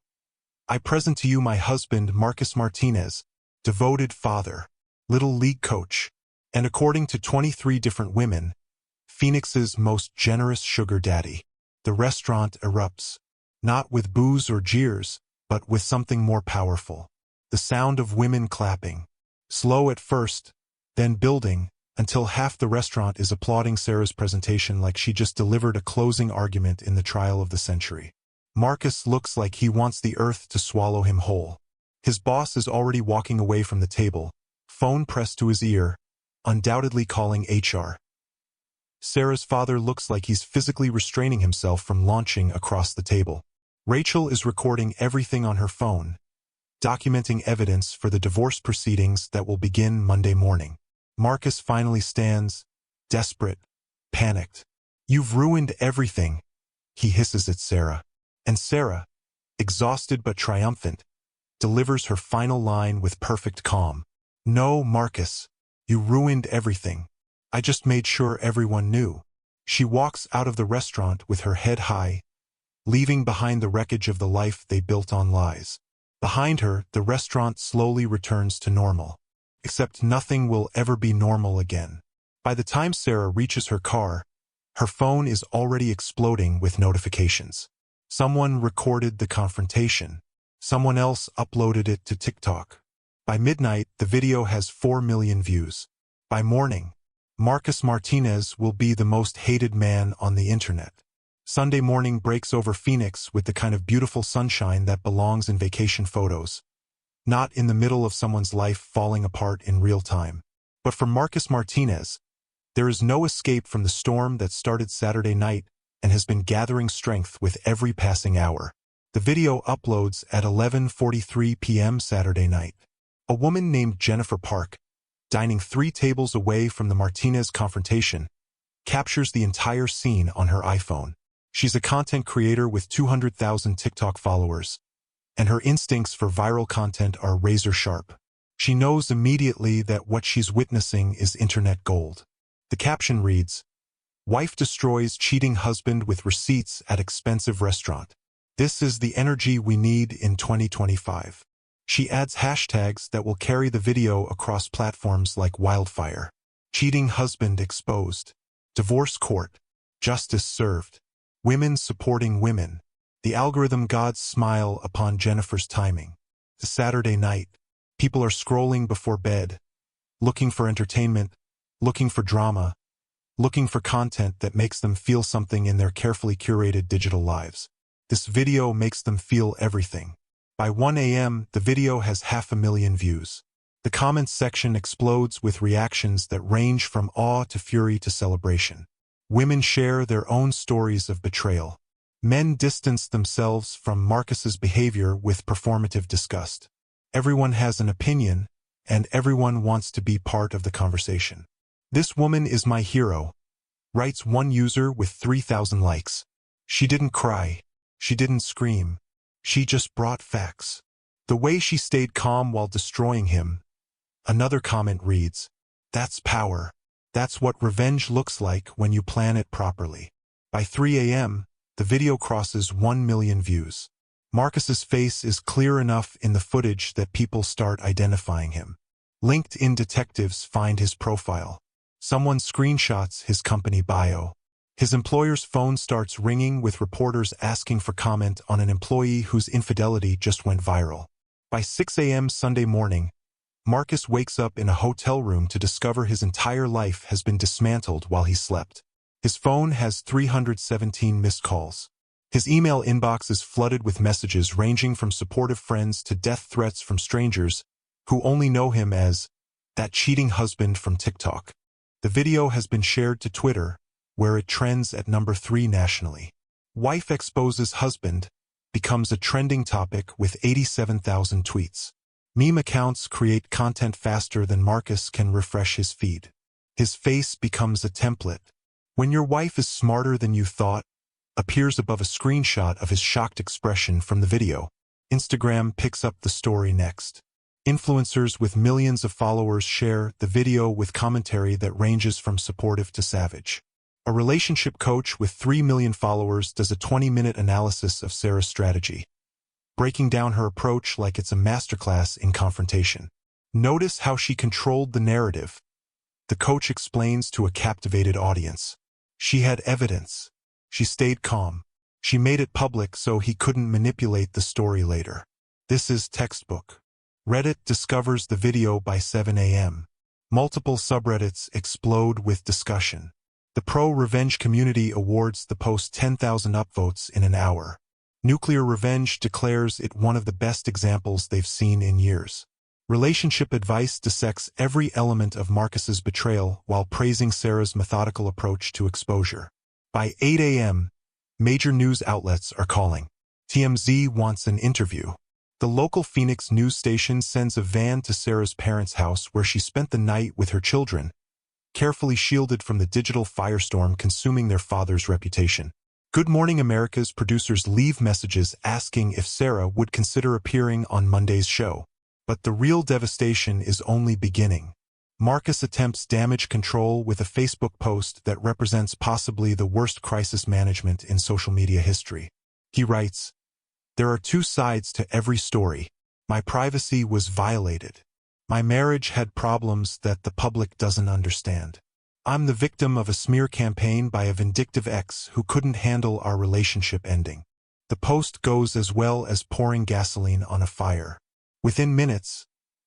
Speaker 1: "I present to you my husband, Marcus Martinez, devoted father, little league coach, and according to 23 different women, Phoenix's most generous sugar daddy." The restaurant erupts, not with boos or jeers, but with something more powerful. The sound of women clapping. Slow at first, then building, until half the restaurant is applauding Sarah's presentation like she just delivered a closing argument in the trial of the century. Marcus looks like he wants the earth to swallow him whole. His boss is already walking away from the table, phone pressed to his ear, undoubtedly calling HR. Sarah's father looks like he's physically restraining himself from launching across the table. Rachel is recording everything on her phone, documenting evidence for the divorce proceedings that will begin Monday morning. Marcus finally stands, desperate, panicked. "You've ruined everything," he hisses at Sarah. And Sarah, exhausted but triumphant, delivers her final line with perfect calm. "No, Marcus, you ruined everything. I just made sure everyone knew." She walks out of the restaurant with her head high, leaving behind the wreckage of the life they built on lies. Behind her, the restaurant slowly returns to normal. Except nothing will ever be normal again. By the time Sarah reaches her car, her phone is already exploding with notifications. Someone recorded the confrontation. Someone else uploaded it to TikTok. By midnight, the video has 4 million views. By morning, Marcus Martinez will be the most hated man on the internet. Sunday morning breaks over Phoenix with the kind of beautiful sunshine that belongs in vacation photos, not in the middle of someone's life falling apart in real time. But for Marcus Martinez, there is no escape from the storm that started Saturday night and has been gathering strength with every passing hour. The video uploads at 11:43 p.m. Saturday night. A woman named Jennifer Park, dining 3 tables away from the Martinez confrontation, captures the entire scene on her iPhone. She's a content creator with 200,000 TikTok followers, and her instincts for viral content are razor sharp. She knows immediately that what she's witnessing is internet gold. The caption reads, "Wife destroys cheating husband with receipts at expensive restaurant. This is the energy we need in 2025. She adds hashtags that will carry the video across platforms like wildfire. Cheating husband exposed. Divorce court. Justice served. Women supporting women. The algorithm gods smile upon Jennifer's timing. The Saturday night. People are scrolling before bed, looking for entertainment, looking for drama, looking for content that makes them feel something in their carefully curated digital lives. This video makes them feel everything. By 1 a.m., the video has 500,000 views. The comments section explodes with reactions that range from awe to fury to celebration. Women share their own stories of betrayal. Men distance themselves from Marcus's behavior with performative disgust. Everyone has an opinion, and everyone wants to be part of the conversation. This woman is my hero, writes one user with 3,000 likes. She didn't cry. She didn't scream. She just brought facts. The way she stayed calm while destroying him. Another comment reads, "That's power. That's what revenge looks like when you plan it properly." By 3 a.m., the video crosses 1 million views. Marcus's face is clear enough in the footage that people start identifying him. LinkedIn detectives find his profile. Someone screenshots his company bio. His employer's phone starts ringing with reporters asking for comment on an employee whose infidelity just went viral. By 6 a.m. Sunday morning, Marcus wakes up in a hotel room to discover his entire life has been dismantled while he slept. His phone has 317 missed calls. His email inbox is flooded with messages ranging from supportive friends to death threats from strangers who only know him as that cheating husband from TikTok. The video has been shared to Twitter, where it trends at number 3 nationally. Wife exposes husband becomes a trending topic with 87,000 tweets. Meme accounts create content faster than Marcus can refresh his feed. His face becomes a template. "When your wife is smarter than you thought," appears above a screenshot of his shocked expression from the video. Instagram picks up the story next. Influencers with millions of followers share the video with commentary that ranges from supportive to savage. A relationship coach with 3 million followers does a 20-minute analysis of Sarah's strategy, breaking down her approach like it's a masterclass in confrontation. Notice how she controlled the narrative. The coach explains to a captivated audience. She had evidence. She stayed calm. She made it public so he couldn't manipulate the story later. This is textbook. Reddit discovers the video by 7 a.m. Multiple subreddits explode with discussion. The pro-revenge community awards the post 10,000 upvotes in an hour. Nuclear Revenge declares it one of the best examples they've seen in years. Relationship Advice dissects every element of Marcus's betrayal while praising Sarah's methodical approach to exposure. By 8 a.m., major news outlets are calling. TMZ wants an interview. The local Phoenix news station sends a van to Sarah's parents' house where she spent the night with her children, carefully shielded from the digital firestorm consuming their father's reputation. Good Morning America's producers leave messages asking if Sarah would consider appearing on Monday's show. But the real devastation is only beginning. Marcus attempts damage control with a Facebook post that represents possibly the worst crisis management in social media history. He writes, "There are 2 sides to every story. My privacy was violated. My marriage had problems that the public doesn't understand. I'm the victim of a smear campaign by a vindictive ex who couldn't handle our relationship ending." The post goes as well as pouring gasoline on a fire. Within minutes,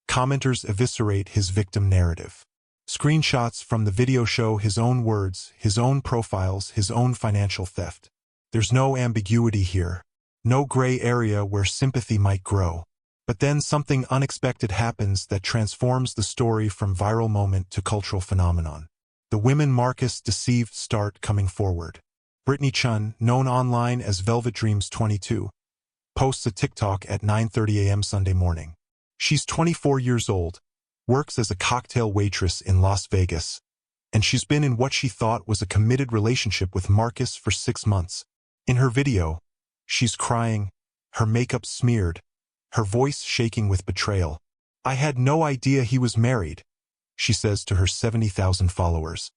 Speaker 1: commenters eviscerate his victim narrative. Screenshots from the video show his own words, his own profiles, his own financial theft. There's no ambiguity here, no gray area where sympathy might grow. But then something unexpected happens that transforms the story from viral moment to cultural phenomenon. The women Marcus deceived start coming forward. Brittany Chun, known online as Velvet Dreams 22, posts a TikTok at 9:30 a.m. Sunday morning. She's 24 years old, works as a cocktail waitress in Las Vegas, and she's been in what she thought was a committed relationship with Marcus for 6 months. In her video, she's crying, her makeup smeared, her voice shaking with betrayal. "I had no idea he was married," she says to her 70,000 followers.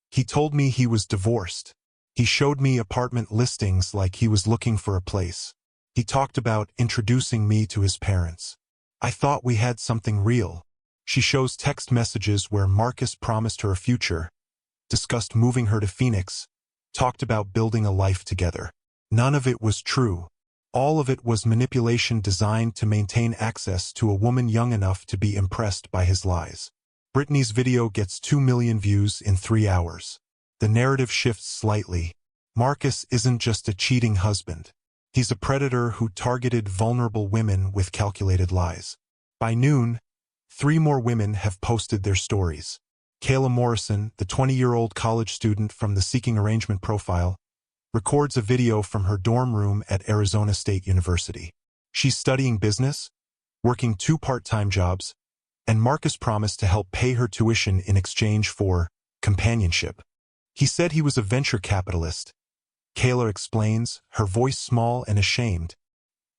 Speaker 1: "He told me he was divorced. He showed me apartment listings like he was looking for a place. He talked about introducing me to his parents. I thought we had something real." She shows text messages where Marcus promised her a future, discussed moving her to Phoenix, talked about building a life together. None of it was true. All of it was manipulation designed to maintain access to a woman young enough to be impressed by his lies. Brittany's video gets 2 million views in 3 hours. The narrative shifts slightly. Marcus isn't just a cheating husband. He's a predator who targeted vulnerable women with calculated lies. By noon, 3 more women have posted their stories. Kayla Morrison, the 20-year-old college student from the Seeking Arrangement profile, records a video from her dorm room at Arizona State University. She's studying business, working 2 part-time jobs, and Marcus promised to help pay her tuition in exchange for companionship. He said he was a venture capitalist. Kayla explains, her voice small and ashamed.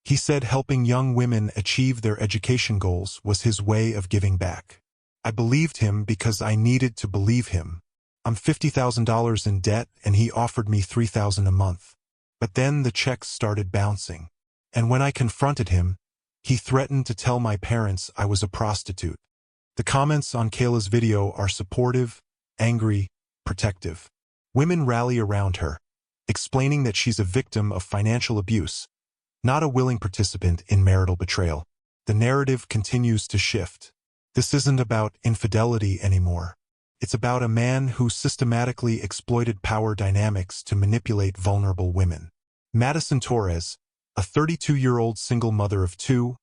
Speaker 1: He said helping young women achieve their education goals was his way of giving back. "I believed him because I needed to believe him. I'm $50,000 in debt and he offered me $3,000 a month. But then the checks started bouncing. And when I confronted him, he threatened to tell my parents I was a prostitute." The comments on Kayla's video are supportive, angry, protective. Women rally around her, explaining that she's a victim of financial abuse, not a willing participant in marital betrayal. The narrative continues to shift. This isn't about infidelity anymore. It's about a man who systematically exploited power dynamics to manipulate vulnerable women. Madison Torres, a 32-year-old single mother of 2,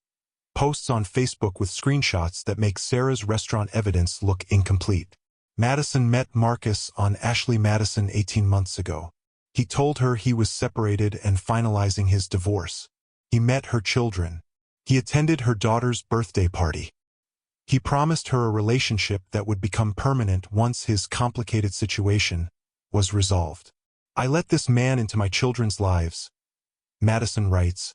Speaker 1: posts on Facebook with screenshots that make Sarah's restaurant evidence look incomplete. Madison met Marcus on Ashley Madison 18 months ago. He told her he was separated and finalizing his divorce. He met her children. He attended her daughter's birthday party. He promised her a relationship that would become permanent once his complicated situation was resolved. "I let this man into my children's lives," Madison writes,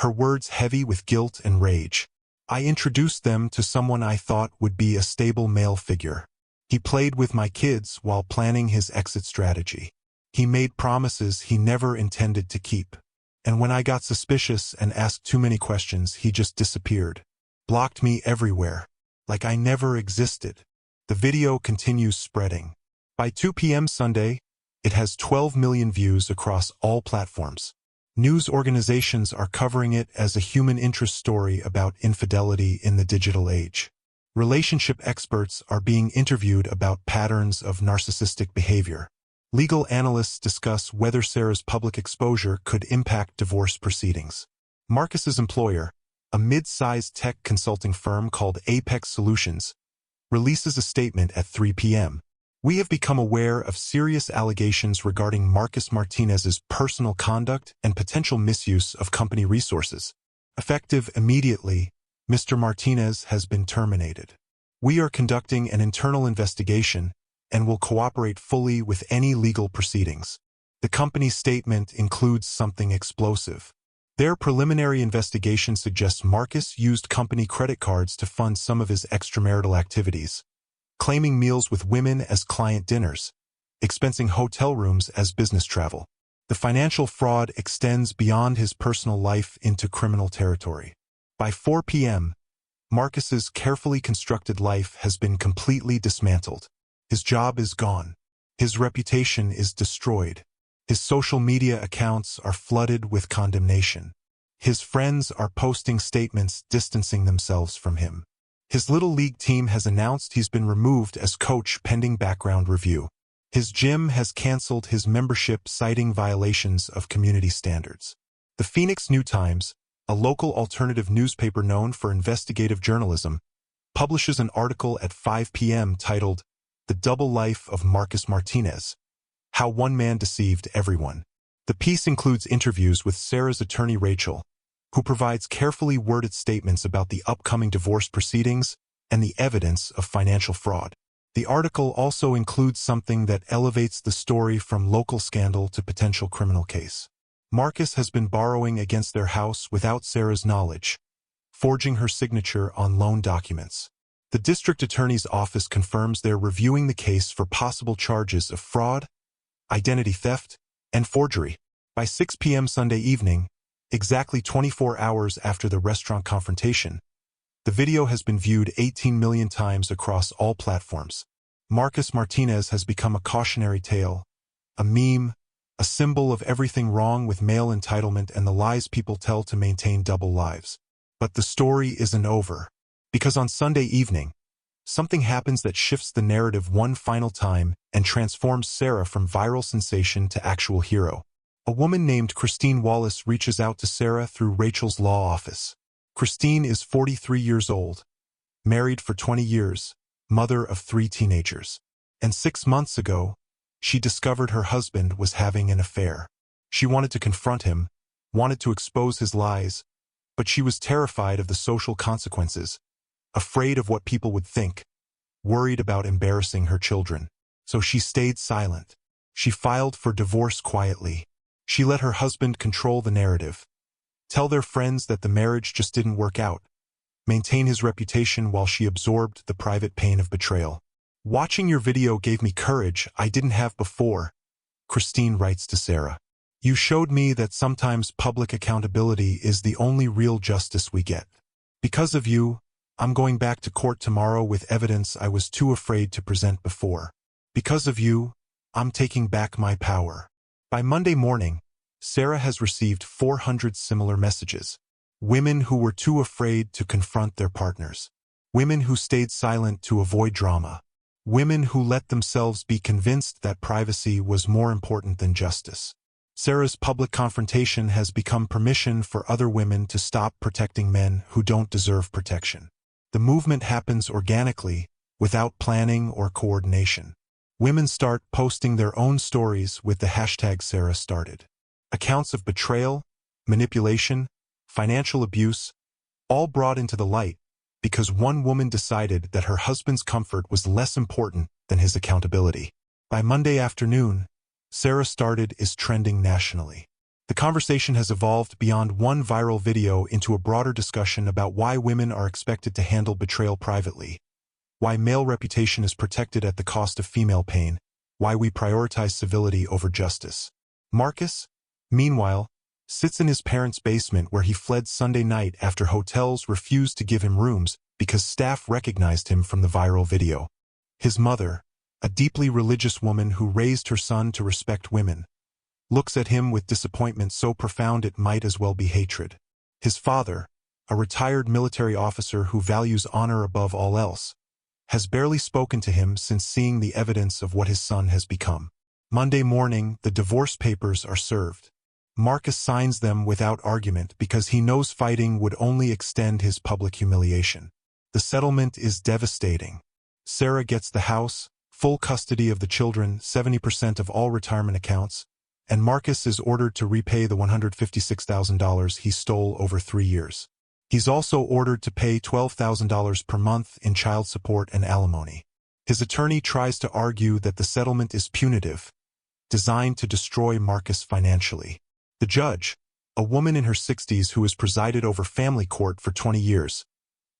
Speaker 1: her words heavy with guilt and rage. "I introduced them to someone I thought would be a stable male figure. He played with my kids while planning his exit strategy. He made promises he never intended to keep. And when I got suspicious and asked too many questions, he just disappeared. Blocked me everywhere. Like I never existed." The video continues spreading. By 2 p.m. Sunday, it has 12 million views across all platforms. News organizations are covering it as a human interest story about infidelity in the digital age. Relationship experts are being interviewed about patterns of narcissistic behavior. Legal analysts discuss whether Sarah's public exposure could impact divorce proceedings. Marcus's employer, a mid-sized tech consulting firm called Apex Solutions, releases a statement at 3 p.m. "We have become aware of serious allegations regarding Marcus Martinez's personal conduct and potential misuse of company resources. Effective immediately, Mr. Martinez has been terminated. We are conducting an internal investigation and will cooperate fully with any legal proceedings." The company's statement includes something explosive. Their preliminary investigation suggests Marcus used company credit cards to fund some of his extramarital activities, claiming meals with women as client dinners, expensing hotel rooms as business travel. The financial fraud extends beyond his personal life into criminal territory. By 4 p.m., Marcus's carefully constructed life has been completely dismantled. His job is gone. His reputation is destroyed. His social media accounts are flooded with condemnation. His friends are posting statements distancing themselves from him. His Little League team has announced he's been removed as coach pending background review. His gym has canceled his membership citing violations of community standards. The Phoenix New Times, a local alternative newspaper known for investigative journalism, publishes an article at 5 p.m. titled "The Double Life of Marcus Martinez: How One Man Deceived Everyone." The piece includes interviews with Sarah's attorney Rachel, who provides carefully worded statements about the upcoming divorce proceedings and the evidence of financial fraud. The article also includes something that elevates the story from local scandal to potential criminal case. Marcus has been borrowing against their house without Sarah's knowledge, forging her signature on loan documents. The district attorney's office confirms they're reviewing the case for possible charges of fraud, identity theft, and forgery. By 6 p.m. Sunday evening, exactly 24 hours after the restaurant confrontation, the video has been viewed 18 million times across all platforms. Marcus Martinez has become a cautionary tale, a meme, a symbol of everything wrong with male entitlement and the lies people tell to maintain double lives. But the story isn't over, because on Sunday evening, something happens that shifts the narrative one final time and transforms Sarah from viral sensation to actual hero. A woman named Christine Wallace reaches out to Sarah through Rachel's law office. Christine is 43 years old, married for 20 years, mother of 3 teenagers. And 6 months ago, she discovered her husband was having an affair. She wanted to confront him, wanted to expose his lies, but she was terrified of the social consequences, afraid of what people would think, worried about embarrassing her children. So she stayed silent. She filed for divorce quietly. She let her husband control the narrative, tell their friends that the marriage just didn't work out, maintain his reputation while she absorbed the private pain of betrayal. "Watching your video gave me courage I didn't have before," Christine writes to Sarah. "You showed me that sometimes public accountability is the only real justice we get. Because of you, I'm going back to court tomorrow with evidence I was too afraid to present before. Because of you, I'm taking back my power." By Monday morning, Sarah has received 400 similar messages. Women who were too afraid to confront their partners. Women who stayed silent to avoid drama. Women who let themselves be convinced that privacy was more important than justice. Sarah's public confrontation has become permission for other women to stop protecting men who don't deserve protection. The movement happens organically, without planning or coordination. Women start posting their own stories with the hashtag #SarahStarted. Accounts of betrayal, manipulation, financial abuse, all brought into the light because one woman decided that her husband's comfort was less important than his accountability. By Monday afternoon, #SarahStarted is trending nationally. The conversation has evolved beyond one viral video into a broader discussion about why women are expected to handle betrayal privately, why male reputation is protected at the cost of female pain, why we prioritize civility over justice. Marcus, meanwhile, sits in his parents' basement where he fled Sunday night after hotels refused to give him rooms because staff recognized him from the viral video. His mother, a deeply religious woman who raised her son to respect women, looks at him with disappointment so profound it might as well be hatred. His father, a retired military officer who values honor above all else, has barely spoken to him since seeing the evidence of what his son has become. Monday morning, the divorce papers are served. Marcus signs them without argument because he knows fighting would only extend his public humiliation. The settlement is devastating. Sarah gets the house, full custody of the children, 70% of all retirement accounts, and Marcus is ordered to repay the $156,000 he stole over 3 years. He's also ordered to pay $12,000 per month in child support and alimony. His attorney tries to argue that the settlement is punitive, designed to destroy Marcus financially. The judge, a woman in her 60s who has presided over family court for 20 years,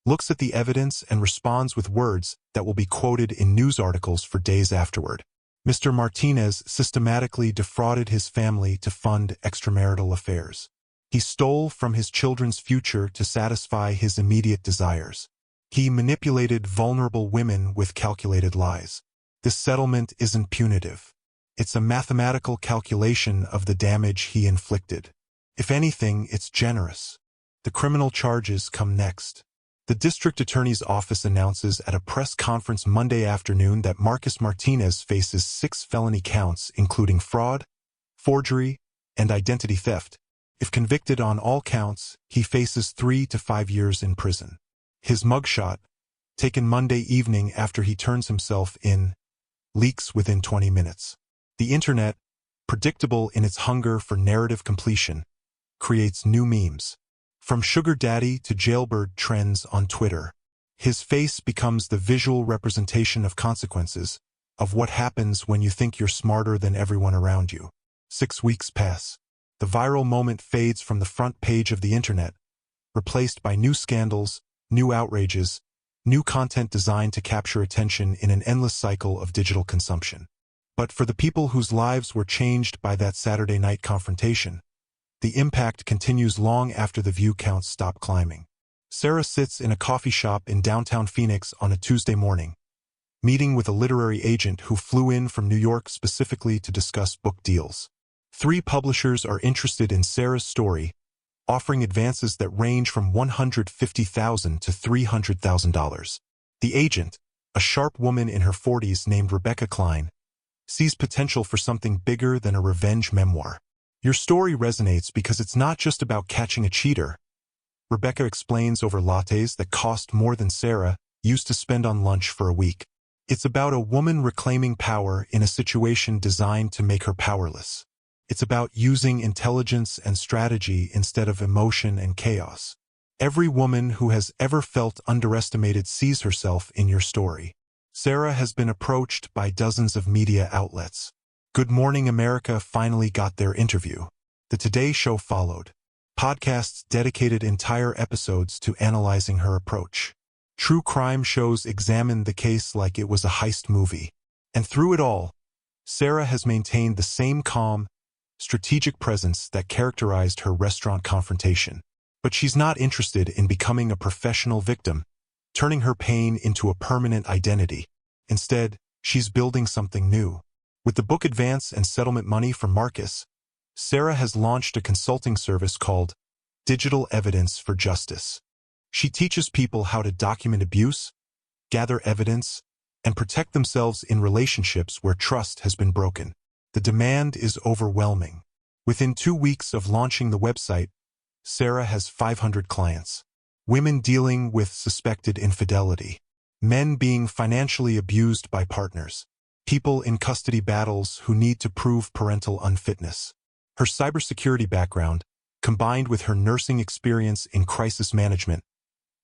Speaker 1: looks at the evidence and responds with words that will be quoted in news articles for days afterward. Mr. Martinez systematically defrauded his family to fund extramarital affairs. He stole from his children's future to satisfy his immediate desires. He manipulated vulnerable women with calculated lies. This settlement isn't punitive. It's a mathematical calculation of the damage he inflicted. If anything, it's generous. The criminal charges come next. The district attorney's office announces at a press conference Monday afternoon that Marcus Martinez faces 6 felony counts including fraud, forgery, and identity theft. If convicted on all counts, he faces 3 to 5 years in prison. His mugshot, taken Monday evening after he turns himself in, leaks within 20 minutes. The internet, predictable in its hunger for narrative completion, creates new memes. From sugar daddy to jailbird trends on Twitter. His face becomes the visual representation of consequences, of what happens when you think you're smarter than everyone around you. 6 weeks pass. The viral moment fades from the front page of the internet, replaced by new scandals, new outrages, new content designed to capture attention in an endless cycle of digital consumption. But for the people whose lives were changed by that Saturday night confrontation, the impact continues long after the view counts stop climbing. Sarah sits in a coffee shop in downtown Phoenix on a Tuesday morning, meeting with a literary agent who flew in from New York specifically to discuss book deals. 3 publishers are interested in Sarah's story, offering advances that range from $150,000 to $300,000. The agent, a sharp woman in her 40s named Rebecca Klein, sees potential for something bigger than a revenge memoir. Your story resonates because it's not just about catching a cheater, Rebecca explains over lattes that cost more than Sarah used to spend on lunch for a week. It's about a woman reclaiming power in a situation designed to make her powerless. It's about using intelligence and strategy instead of emotion and chaos. Every woman who has ever felt underestimated sees herself in your story. Sarah has been approached by dozens of media outlets. Good Morning America finally got their interview. The Today Show followed. Podcasts dedicated entire episodes to analyzing her approach. True crime shows examined the case like it was a heist movie. And through it all, Sarah has maintained the same calm, strategic presence that characterized her restaurant confrontation. But she's not interested in becoming a professional victim, turning her pain into a permanent identity. Instead, she's building something new. With the book advance and settlement money from Marcus, Sarah has launched a consulting service called Digital Evidence for Justice. She teaches people how to document abuse, gather evidence, and protect themselves in relationships where trust has been broken. The demand is overwhelming. Within 2 weeks of launching the website, Sarah has 500 clients. Women dealing with suspected infidelity. Men being financially abused by partners. People in custody battles who need to prove parental unfitness. Her cybersecurity background, combined with her nursing experience in crisis management,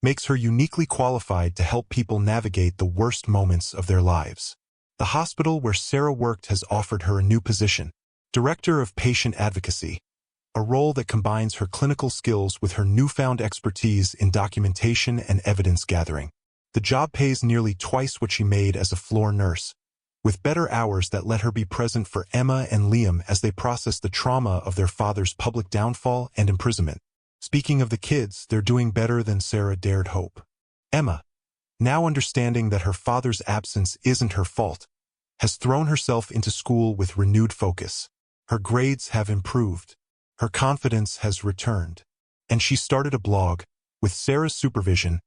Speaker 1: makes her uniquely qualified to help people navigate the worst moments of their lives. The hospital where Sarah worked has offered her a new position, Director of Patient Advocacy, a role that combines her clinical skills with her newfound expertise in documentation and evidence gathering. The job pays nearly twice what she made as a floor nurse, with better hours that let her be present for Emma and Liam as they process the trauma of their father's public downfall and imprisonment. Speaking of the kids, they're doing better than Sarah dared hope. Emma, now understanding that her father's absence isn't her fault, has thrown herself into school with renewed focus. Her grades have improved. Her confidence has returned. And she started a blog, with Sarah's supervision,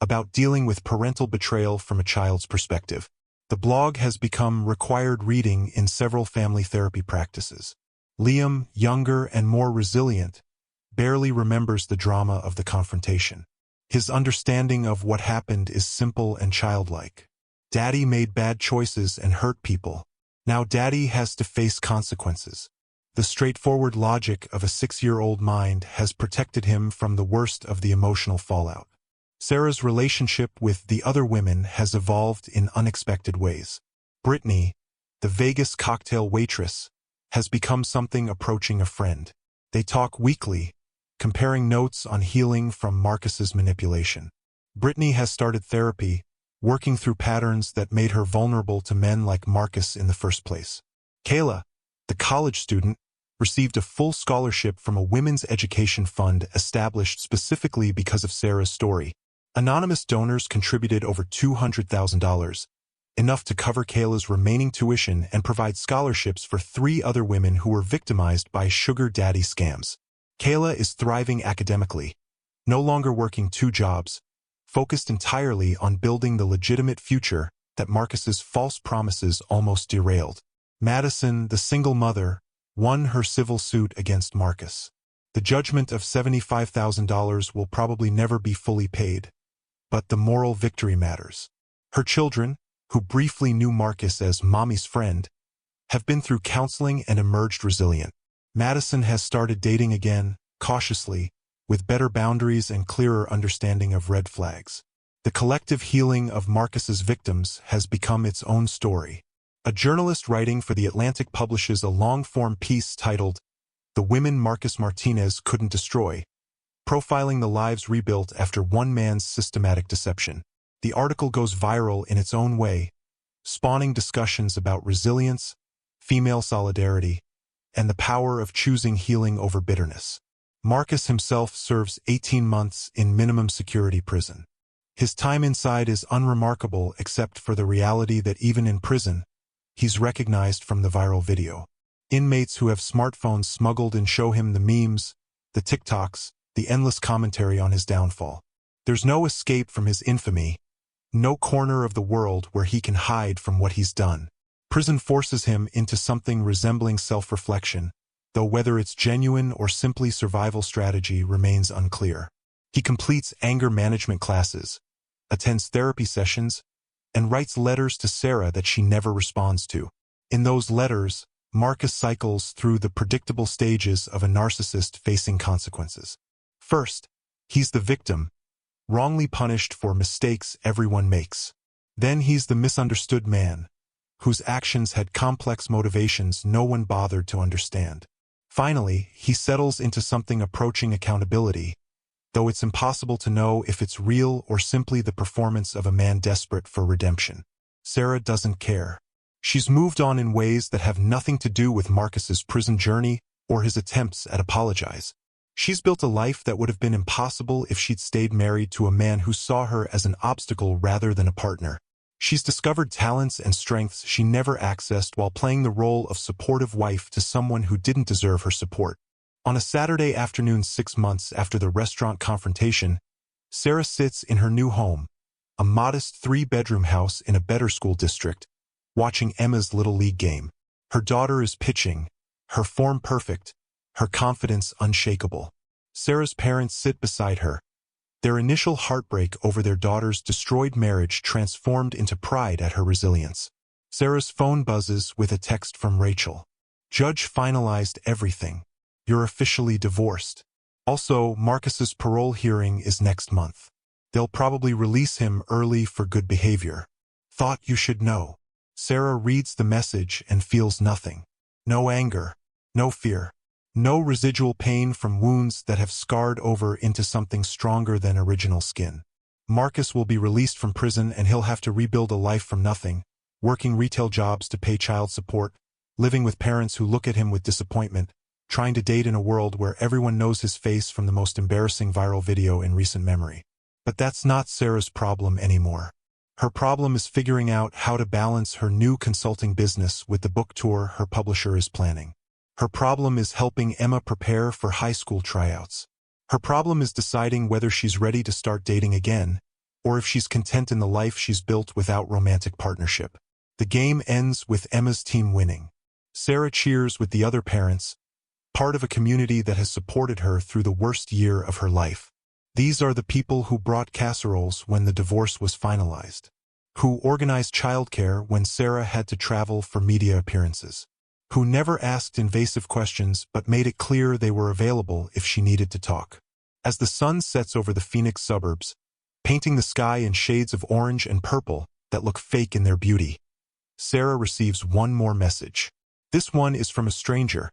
Speaker 1: about dealing with parental betrayal from a child's perspective. The blog has become required reading in several family therapy practices. Liam, younger and more resilient, barely remembers the drama of the confrontation. His understanding of what happened is simple and childlike. Daddy made bad choices and hurt people. Now Daddy has to face consequences. The straightforward logic of a 6-year-old mind has protected him from the worst of the emotional fallout. Sarah's relationship with the other women has evolved in unexpected ways. Brittany, the Vegas cocktail waitress, has become something approaching a friend. They talk weekly, comparing notes on healing from Marcus's manipulation. Brittany has started therapy, working through patterns that made her vulnerable to men like Marcus in the first place. Kayla, the college student, received a full scholarship from a women's education fund established specifically because of Sarah's story. Anonymous donors contributed over $200,000, enough to cover Kayla's remaining tuition and provide scholarships for 3 other women who were victimized by sugar daddy scams. Kayla is thriving academically, no longer working 2 jobs, focused entirely on building the legitimate future that Marcus's false promises almost derailed. Madison, the single mother, won her civil suit against Marcus. The The judgment of $75,000 will probably never be fully paid, but the moral victory matters. Her children, who briefly knew Marcus as mommy's friend, have been through counseling and emerged resilient. Madison has started dating again, cautiously, with better boundaries and clearer understanding of red flags. The collective healing of Marcus's victims has become its own story. A journalist writing for The Atlantic publishes a long-form piece titled "The Women Marcus Martinez Couldn't Destroy," profiling the lives rebuilt after one man's systematic deception. The article goes viral in its own way, spawning discussions about resilience, female solidarity, and the power of choosing healing over bitterness. Marcus himself serves 18 months in minimum security prison. His time inside is unremarkable except for the reality that even in prison, he's recognized from the viral video. Inmates who have smartphones smuggled in show him the memes, the TikToks, the endless commentary on his downfall. There's no escape from his infamy, no corner of the world where he can hide from what he's done. Prison forces him into something resembling self-reflection, though whether it's genuine or simply survival strategy remains unclear. He completes anger management classes, attends therapy sessions, and writes letters to Sarah that she never responds to. In those letters, Marcus cycles through the predictable stages of a narcissist facing consequences. First, he's the victim, wrongly punished for mistakes everyone makes. Then he's the misunderstood man, whose actions had complex motivations no one bothered to understand. Finally, he settles into something approaching accountability, though it's impossible to know if it's real or simply the performance of a man desperate for redemption. Sarah doesn't care. She's moved on in ways that have nothing to do with Marcus's prison journey or his attempts at apologize. She's built a life that would have been impossible if she'd stayed married to a man who saw her as an obstacle rather than a partner. She's discovered talents and strengths she never accessed while playing the role of supportive wife to someone who didn't deserve her support. On a Saturday afternoon 6 months after the restaurant confrontation, Sarah sits in her new home, a modest 3-bedroom house in a better school district, watching Emma's Little League game. Her daughter is pitching, her form perfect, her confidence unshakable. Sarah's parents sit beside her, their initial heartbreak over their daughter's destroyed marriage transformed into pride at her resilience. Sarah's phone buzzes with a text from Rachel. "Judge finalized everything. You're officially divorced. Also, Marcus's parole hearing is next month. They'll probably release him early for good behavior. Thought you should know." Sarah reads the message and feels nothing. No anger, no fear. No residual pain from wounds that have scarred over into something stronger than original skin. Marcus will be released from prison and he'll have to rebuild a life from nothing, working retail jobs to pay child support, living with parents who look at him with disappointment, trying to date in a world where everyone knows his face from the most embarrassing viral video in recent memory. But that's not Sarah's problem anymore. Her problem is figuring out how to balance her new consulting business with the book tour her publisher is planning. Her problem is helping Emma prepare for high school tryouts. Her problem is deciding whether she's ready to start dating again, or if she's content in the life she's built without romantic partnership. The game ends with Emma's team winning. Sarah cheers with the other parents, part of a community that has supported her through the worst year of her life. These are the people who brought casseroles when the divorce was finalized, who organized childcare when Sarah had to travel for media appearances, who never asked invasive questions but made it clear they were available if she needed to talk. As the sun sets over the Phoenix suburbs, painting the sky in shades of orange and purple that look fake in their beauty, Sarah receives one more message. This one is from a stranger,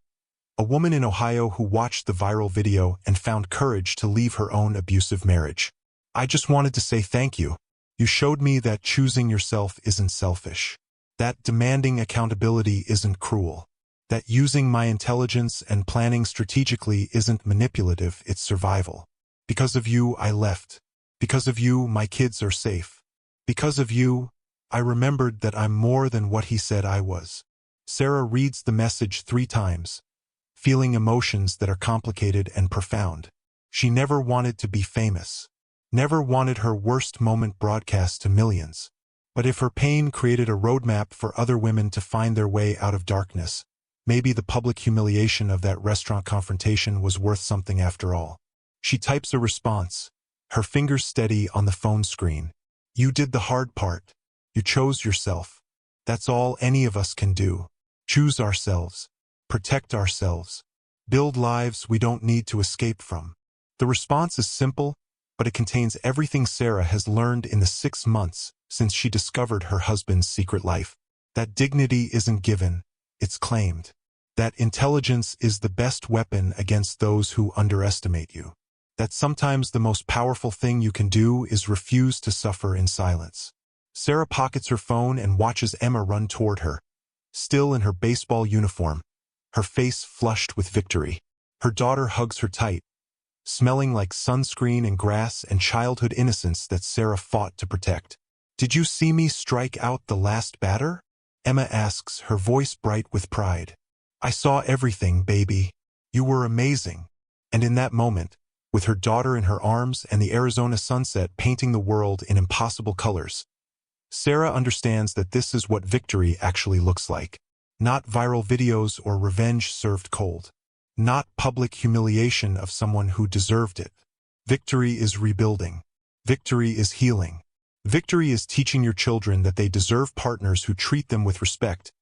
Speaker 1: a woman in Ohio who watched the viral video and found courage to leave her own abusive marriage. "I just wanted to say thank you. You showed me that choosing yourself isn't selfish. That demanding accountability isn't cruel. That using my intelligence and planning strategically isn't manipulative, it's survival. Because of you, I left. Because of you, my kids are safe. Because of you, I remembered that I'm more than what he said I was." Sarah reads the message 3 times, feeling emotions that are complicated and profound. She never wanted to be famous, never wanted her worst moment broadcast to millions. But if her pain created a roadmap for other women to find their way out of darkness, Maybe the public humiliation of that restaurant confrontation was worth something after all. She types a response, her fingers steady on the phone screen. You did the hard part. You chose yourself. That's all any of us can do. Choose ourselves. Protect ourselves. Build lives we don't need to escape from. The response is simple, but it contains everything Sarah has learned in the 6 months since she discovered her husband's secret life. That dignity isn't given, it's claimed. That intelligence is the best weapon against those who underestimate you. That sometimes the most powerful thing you can do is refuse to suffer in silence. Sarah pockets her phone and watches Emma run toward her, still in her baseball uniform, her face flushed with victory. Her daughter hugs her tight, smelling like sunscreen and grass and childhood innocence that Sarah fought to protect. Did you see me strike out the last batter? Emma asks, her voice bright with pride. I saw everything, baby. You were amazing. And in that moment, with her daughter in her arms and the Arizona sunset painting the world in impossible colors, Sarah understands that this is what victory actually looks like. Not viral videos or revenge served cold. Not public humiliation of someone who deserved it. Victory is rebuilding. Victory is healing. Victory is teaching your children that they deserve partners who treat them with respect,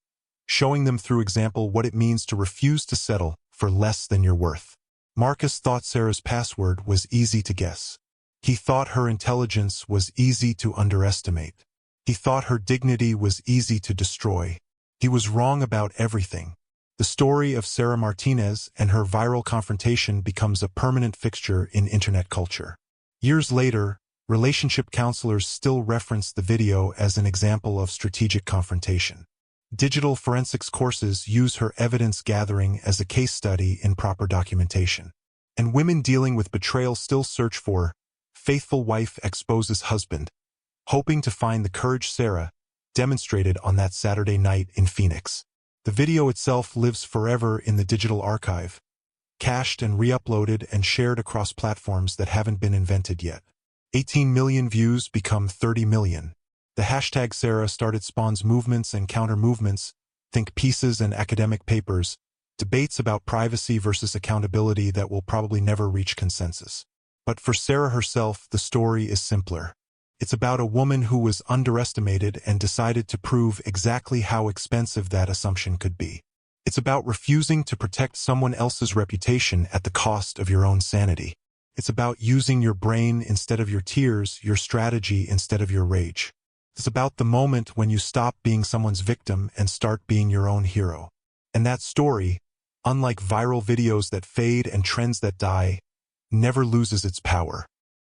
Speaker 1: showing them through example what it means to refuse to settle for less than your worth. Marcus thought Sarah's password was easy to guess. He thought her intelligence was easy to underestimate. He thought her dignity was easy to destroy. He was wrong about everything. The story of Sarah Martinez and her viral confrontation becomes a permanent fixture in internet culture. Years later, relationship counselors still reference the video as an example of strategic confrontation. Digital forensics courses use her evidence gathering as a case study in proper documentation. And women dealing with betrayal still search for faithful wife exposes husband, hoping to find the courage Sarah demonstrated on that Saturday night in Phoenix. The video itself lives forever in the digital archive, cached and re-uploaded and shared across platforms that haven't been invented yet. 18 million views become 30 million. The hashtag Sarah started spawns movements and counter-movements, think pieces and academic papers, debates about privacy versus accountability that will probably never reach consensus. But for Sarah herself, the story is simpler. It's about a woman who was underestimated and decided to prove exactly how expensive that assumption could be. It's about refusing to protect someone else's reputation at the cost of your own sanity. It's about using your brain instead of your tears, your strategy instead of your rage. It's about the moment when you stop being someone's victim and start being your own hero. And that story, unlike viral videos that fade and trends that die, never loses its power.